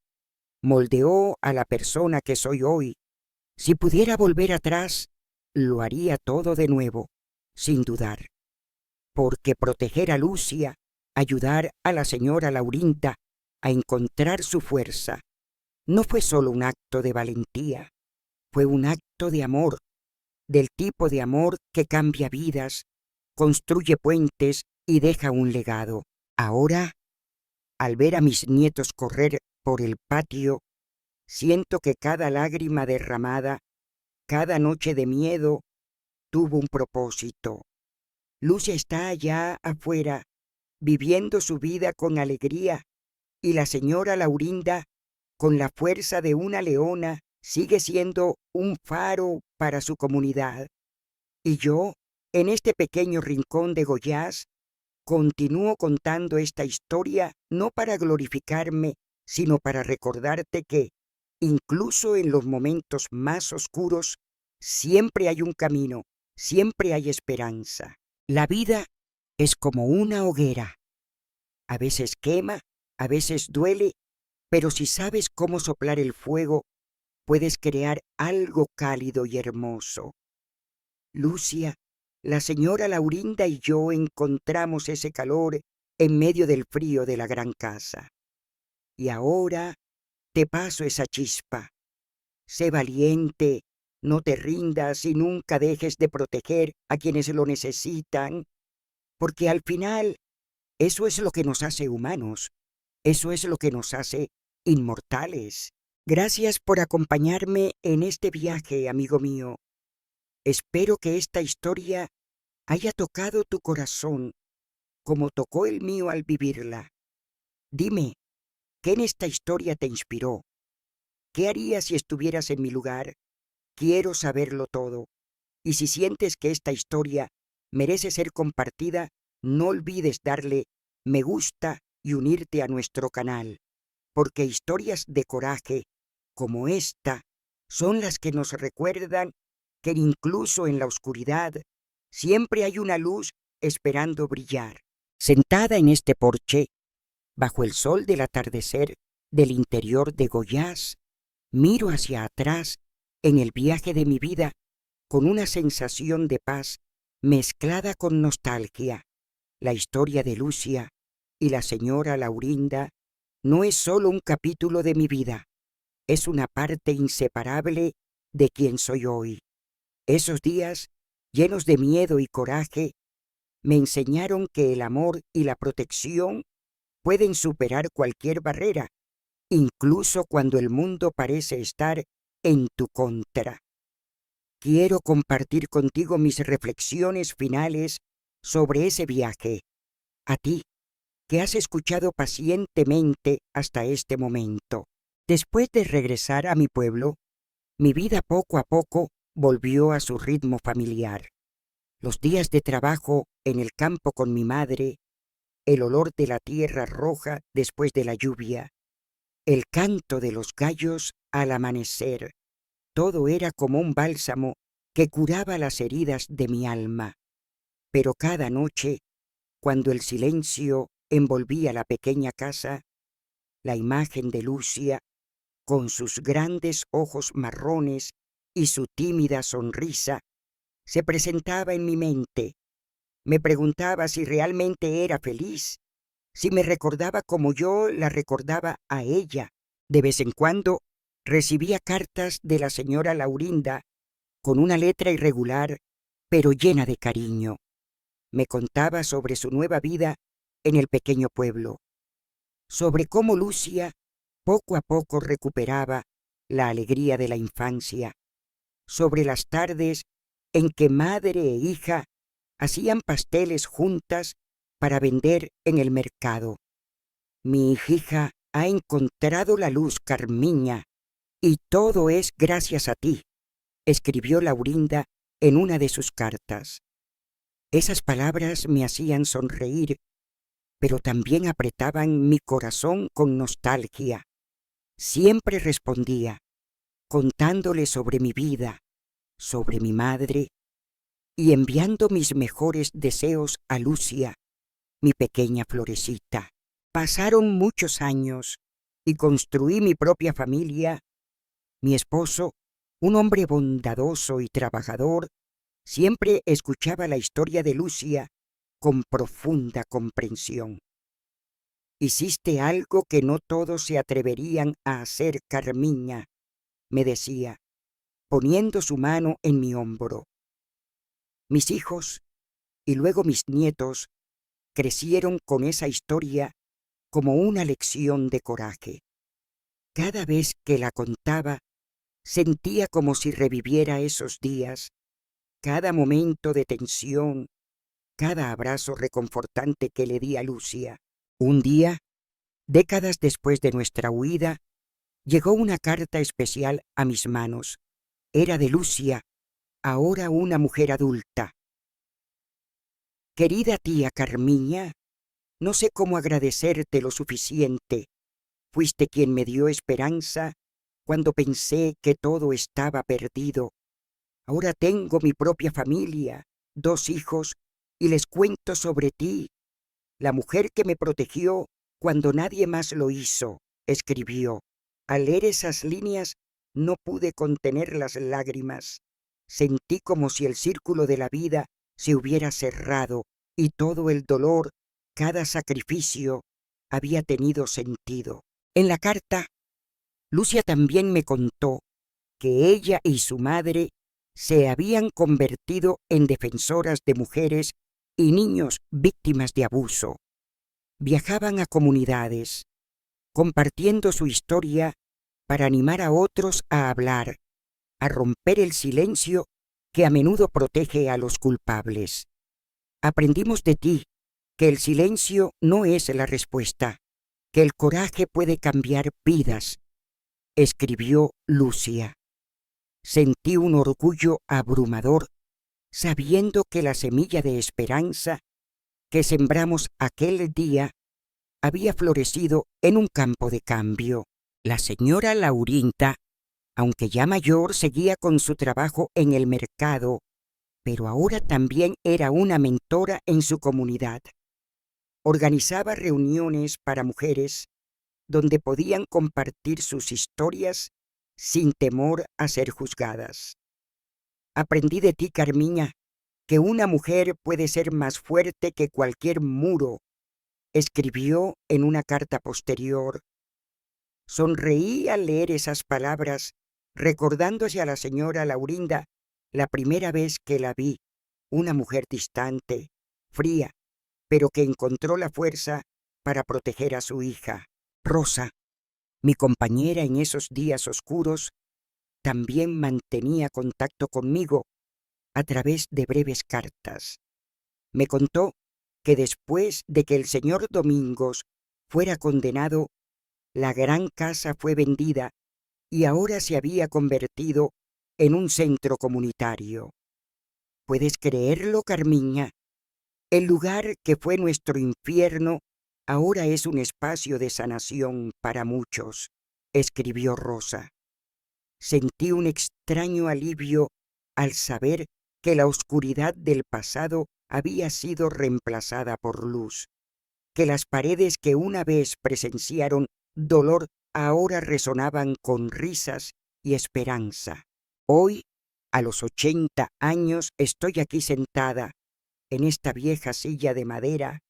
moldeó a la persona que soy hoy. Si pudiera volver atrás, lo haría todo de nuevo, sin dudar. Porque proteger a Lucia, ayudar a la señora Laurinda a encontrar su fuerza, No fue solo un acto de valentía, fue un acto de amor, del tipo de amor que cambia vidas, construye puentes y deja un legado. Ahora, al ver a mis nietos correr por el patio, siento que cada lágrima derramada, cada noche de miedo, tuvo un propósito. Lucia está allá afuera, viviendo su vida con alegría, y la señora Laurinda, con la fuerza de una leona, sigue siendo un faro para su comunidad. Y yo, en este pequeño rincón de Goiás, continúo contando esta historia no para glorificarme, sino para recordarte que, incluso en los momentos más oscuros, siempre hay un camino, siempre hay esperanza. La vida es como una hoguera. A veces quema, a veces duele, pero si sabes cómo soplar el fuego, puedes crear algo cálido y hermoso. Lucia, la señora Laurinda y yo encontramos ese calor en medio del frío de la gran casa. Y ahora te paso esa chispa. Sé valiente, no te rindas y nunca dejes de proteger a quienes lo necesitan, porque al final eso es lo que nos hace humanos, eso es lo que nos hace inmortales. Gracias por acompañarme en este viaje, amigo mío. Espero que esta historia haya tocado tu corazón como tocó el mío al vivirla. Dime, ¿qué en esta historia te inspiró? ¿Qué harías si estuvieras en mi lugar? Quiero saberlo todo. Y si sientes que esta historia merece ser compartida, no olvides darle me gusta y unirte a nuestro canal, porque historias de coraje como esta son las que nos recuerdan que incluso en la oscuridad siempre hay una luz esperando brillar. Sentada en este porche, bajo el sol del atardecer del interior de Goiás, miro hacia atrás en el viaje de mi vida con una sensación de paz mezclada con nostalgia. La historia de Lucia y la señora Laurinda no es solo un capítulo de mi vida, es una parte inseparable de quien soy hoy. Esos días, llenos de miedo y coraje, me enseñaron que el amor y la protección pueden superar cualquier barrera, incluso cuando el mundo parece estar en tu contra. Quiero compartir contigo mis reflexiones finales sobre ese viaje. A ti, que has escuchado pacientemente hasta este momento. Después de regresar a mi pueblo, mi vida poco a poco volvió a su ritmo familiar. Los días de trabajo en el campo con mi madre, el olor de la tierra roja después de la lluvia, el canto de los gallos al amanecer, todo era como un bálsamo que curaba las heridas de mi alma. Pero cada noche, cuando el silencio envolvía la pequeña casa, la imagen de Lucia, con sus grandes ojos marrones y su tímida sonrisa, se presentaba en mi mente. Me preguntaba si realmente era feliz, si me recordaba como yo la recordaba a ella. De vez en cuando recibía cartas de la señora Laurinda con una letra irregular, pero llena de cariño. Me contaba sobre su nueva vida en el pequeño pueblo, sobre cómo Lucia poco a poco recuperaba la alegría de la infancia, sobre las tardes en que madre e hija hacían pasteles juntas para vender en el mercado. Mi hija ha encontrado la luz, Carmiña, y todo es gracias a ti, escribió Laurinda en una de sus cartas. Esas palabras me hacían sonreír, pero también apretaban mi corazón con nostalgia. Siempre respondía, contándole sobre mi vida, sobre mi madre, y enviando mis mejores deseos a Lucia, mi pequeña florecita. Pasaron muchos años y construí mi propia familia. Mi esposo, un hombre bondadoso y trabajador, siempre escuchaba la historia de Lucia con profunda comprensión. Hiciste algo que no todos se atreverían a hacer, Carmiña, me decía, poniendo su mano en mi hombro. Mis hijos y luego mis nietos crecieron con esa historia como una lección de coraje. Cada vez que la contaba, sentía como si reviviera esos días, cada momento de tensión, cada abrazo reconfortante que le di a Lucia. Un día, décadas después de nuestra huida, llegó una carta especial a mis manos. Era de Lucia, ahora una mujer adulta. Querida tía Carmiña, no sé cómo agradecerte lo suficiente. Fuiste quien me dio esperanza cuando pensé que todo estaba perdido. Ahora tengo mi propia familia, 2 hijos, y les cuento sobre ti, la mujer que me protegió cuando nadie más lo hizo, escribió. Al leer esas líneas no pude contener las lágrimas. Sentí como si el círculo de la vida se hubiera cerrado y todo el dolor, cada sacrificio, había tenido sentido. En la carta, Lucia también me contó que ella y su madre se habían convertido en defensoras de mujeres y niños víctimas de abuso. Viajaban a comunidades, compartiendo su historia para animar a otros a hablar, a romper el silencio que a menudo protege a los culpables. Aprendimos de ti que el silencio no es la respuesta, que el coraje puede cambiar vidas, escribió Lucia. Sentí un orgullo abrumador sabiendo que la semilla de esperanza que sembramos aquel día había florecido en un campo de cambio. La señora Laurinda, aunque ya mayor, seguía con su trabajo en el mercado, pero ahora también era una mentora en su comunidad. Organizaba reuniones para mujeres donde podían compartir sus historias sin temor a ser juzgadas. Aprendí de ti, Carmiña, que una mujer puede ser más fuerte que cualquier muro, escribió en una carta posterior. Sonreí al leer esas palabras, recordándose a la señora Laurinda la primera vez que la vi, una mujer distante, fría, pero que encontró la fuerza para proteger a su hija. Rosa, mi compañera en esos días oscuros, también mantenía contacto conmigo a través de breves cartas. Me contó que después de que el señor Domingos fuera condenado, la gran casa fue vendida y ahora se había convertido en un centro comunitario. ¿Puedes creerlo, Carmiña? El lugar que fue nuestro infierno ahora es un espacio de sanación para muchos, escribió Rosa. Sentí un extraño alivio al saber que la oscuridad del pasado había sido reemplazada por luz, que las paredes que una vez presenciaron dolor ahora resonaban con risas y esperanza. Hoy, a los 80 años, estoy aquí sentada, en esta vieja silla de madera,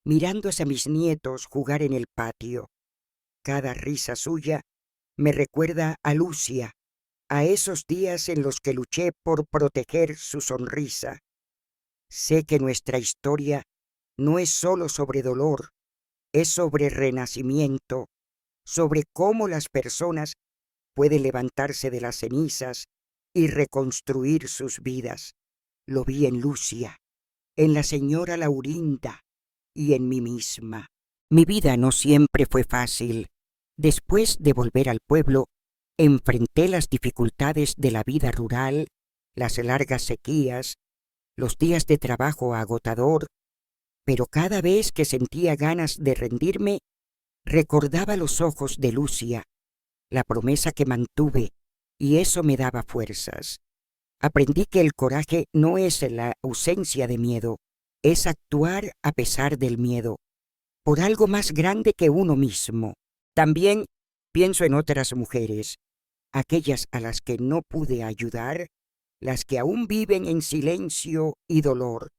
mirando a mis nietos jugar en el patio. Cada risa suya me recuerda a Lucia, a esos días en los que luché por proteger su sonrisa. Sé que nuestra historia no es solo sobre dolor, es sobre renacimiento, sobre cómo las personas pueden levantarse de las cenizas y reconstruir sus vidas. Lo vi en Lucia, en la señora Laurinda y en mí misma. Mi vida no siempre fue fácil. Después de volver al pueblo, enfrenté las dificultades de la vida rural, las largas sequías, los días de trabajo agotador, pero cada vez que sentía ganas de rendirme, recordaba los ojos de Lucia, la promesa que mantuve, y eso me daba fuerzas. Aprendí que el coraje no es la ausencia de miedo, es actuar a pesar del miedo, por algo más grande que uno mismo. También pienso en otras mujeres, aquellas a las que no pude ayudar, las que aún viven en silencio y dolor.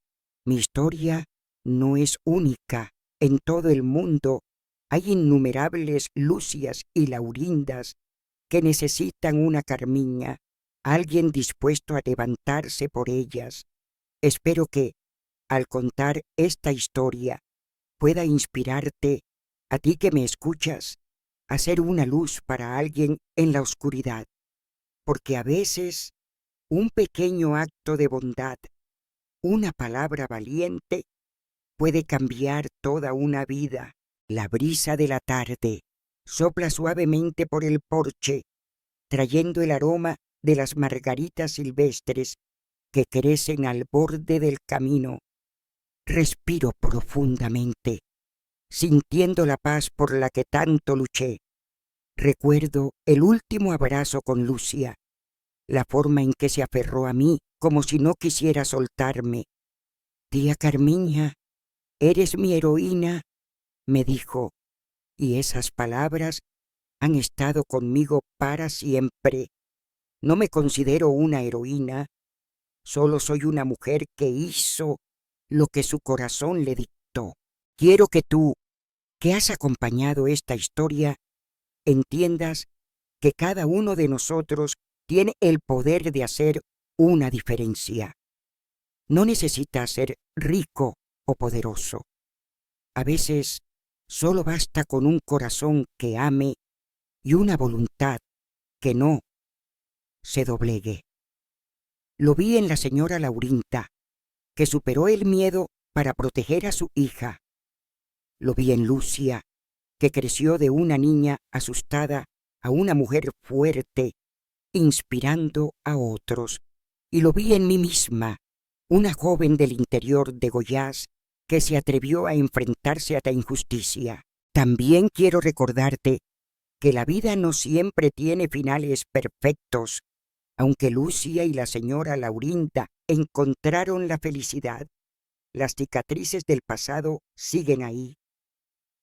Mi historia no es única en todo el mundo Hay innumerables Lucias y Laurindas que necesitan una Carmiña, alguien dispuesto a levantarse por ellas. Espero que, al contar esta historia, pueda inspirarte, a ti que me escuchas, a ser una luz para alguien en la oscuridad, porque a veces un pequeño acto de bondad, una palabra valiente, puede cambiar toda una vida. La brisa de la tarde sopla suavemente por el porche, trayendo el aroma de las margaritas silvestres que crecen al borde del camino. Respiro profundamente, sintiendo la paz por la que tanto luché. Recuerdo el último abrazo con Lucia, la forma en que se aferró a mí como si no quisiera soltarme. «Tía Carmiña, eres mi heroína», me dijo, y esas palabras han estado conmigo para siempre. No me considero una heroína, solo soy una mujer que hizo lo que su corazón le dictó. Quiero que tú, que has acompañado esta historia, entiendas que cada uno de nosotros tiene el poder de hacer una diferencia. No necesitas ser rico o poderoso. A veces solo basta con un corazón que ame y una voluntad que no se doblegue. Lo vi en la señora Laurinda, que superó el miedo para proteger a su hija. Lo vi en Lucia, que creció de una niña asustada a una mujer fuerte, inspirando a otros. Y lo vi en mí misma, una joven del interior de Goiás que se atrevió a enfrentarse a la injusticia. También quiero recordarte que la vida no siempre tiene finales perfectos. Aunque Lucia y la señora Laurinda encontraron la felicidad, las cicatrices del pasado siguen ahí.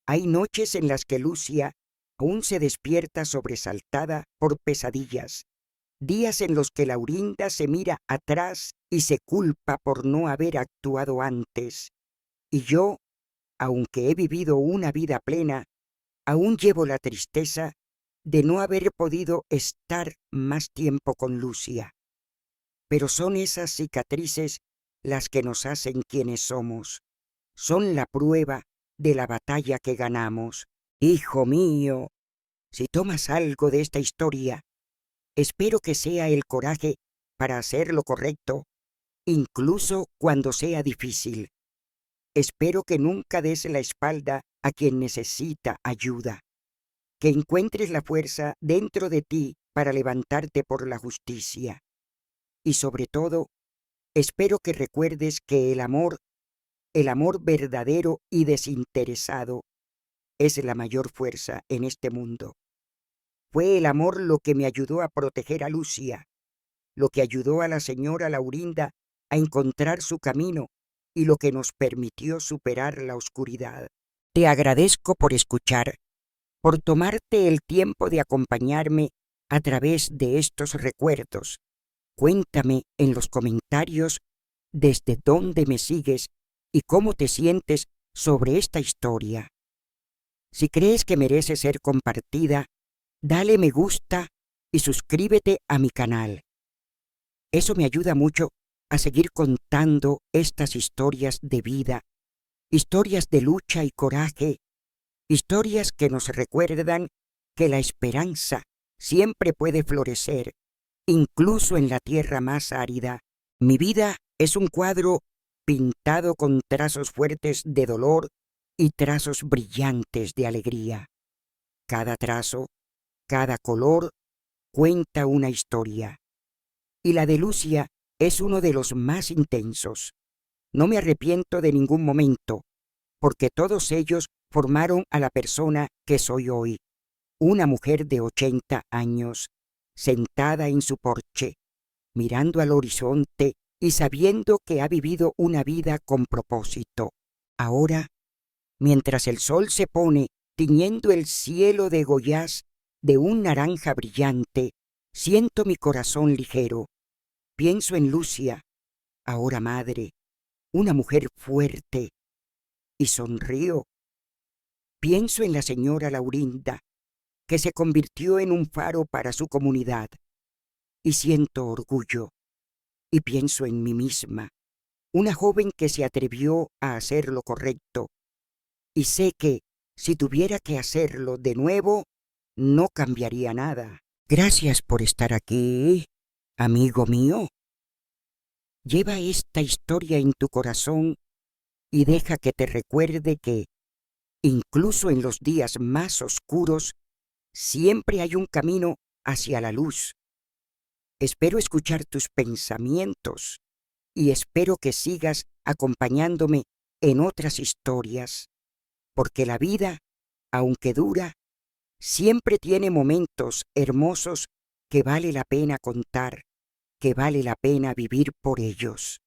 Hay noches en las que Lucia aún se despierta sobresaltada por pesadillas, días en los que Laurinda se mira atrás y se culpa por no haber actuado antes. Y yo, aunque he vivido una vida plena, aún llevo la tristeza de no haber podido estar más tiempo con Lucia. Pero son esas cicatrices las que nos hacen quienes somos. Son la prueba de la batalla que ganamos. Hijo mío, si tomas algo de esta historia, espero que sea el coraje para hacer lo correcto, incluso cuando sea difícil. Espero que nunca des la espalda a quien necesita ayuda, que encuentres la fuerza dentro de ti para levantarte por la justicia. Y sobre todo, espero que recuerdes que el amor verdadero y desinteresado, es la mayor fuerza en este mundo. Fue el amor lo que me ayudó a proteger a Lucia, lo que ayudó a la señora Laurinda a encontrar su camino y lo que nos permitió superar la oscuridad. Te agradezco por escuchar, por tomarte el tiempo de acompañarme a través de estos recuerdos. Cuéntame en los comentarios desde dónde me sigues y cómo te sientes sobre esta historia. Si crees que merece ser compartida, dale me gusta y suscríbete a mi canal. Eso me ayuda mucho a seguir contando estas historias de vida, historias de lucha y coraje, historias que nos recuerdan que la esperanza siempre puede florecer, incluso en la tierra más árida. Mi vida es un cuadro pintado con trazos fuertes de dolor y trazos brillantes de alegría. Cada trazo, cada color, cuenta una historia. Y la de Lucia es uno de los más intensos. No me arrepiento de ningún momento, porque todos ellos formaron a la persona que soy hoy. Una mujer de 80 años, sentada en su porche, mirando al horizonte y sabiendo que ha vivido una vida con propósito. Ahora, mientras el sol se pone tiñendo el cielo de Goiás de un naranja brillante, siento mi corazón ligero. Pienso en Lucia, ahora madre, una mujer fuerte, y sonrío. Pienso en la señora Laurinda, que se convirtió en un faro para su comunidad, y siento orgullo. Y pienso en mí misma, una joven que se atrevió a hacer lo correcto, y sé que, si tuviera que hacerlo de nuevo, no cambiaría nada. Gracias por estar aquí, amigo mío. Lleva esta historia en tu corazón y deja que te recuerde que, incluso en los días más oscuros, siempre hay un camino hacia la luz. Espero escuchar tus pensamientos y espero que sigas acompañándome en otras historias, porque la vida, aunque dura, siempre tiene momentos hermosos que vale la pena contar, que vale la pena vivir por ellos.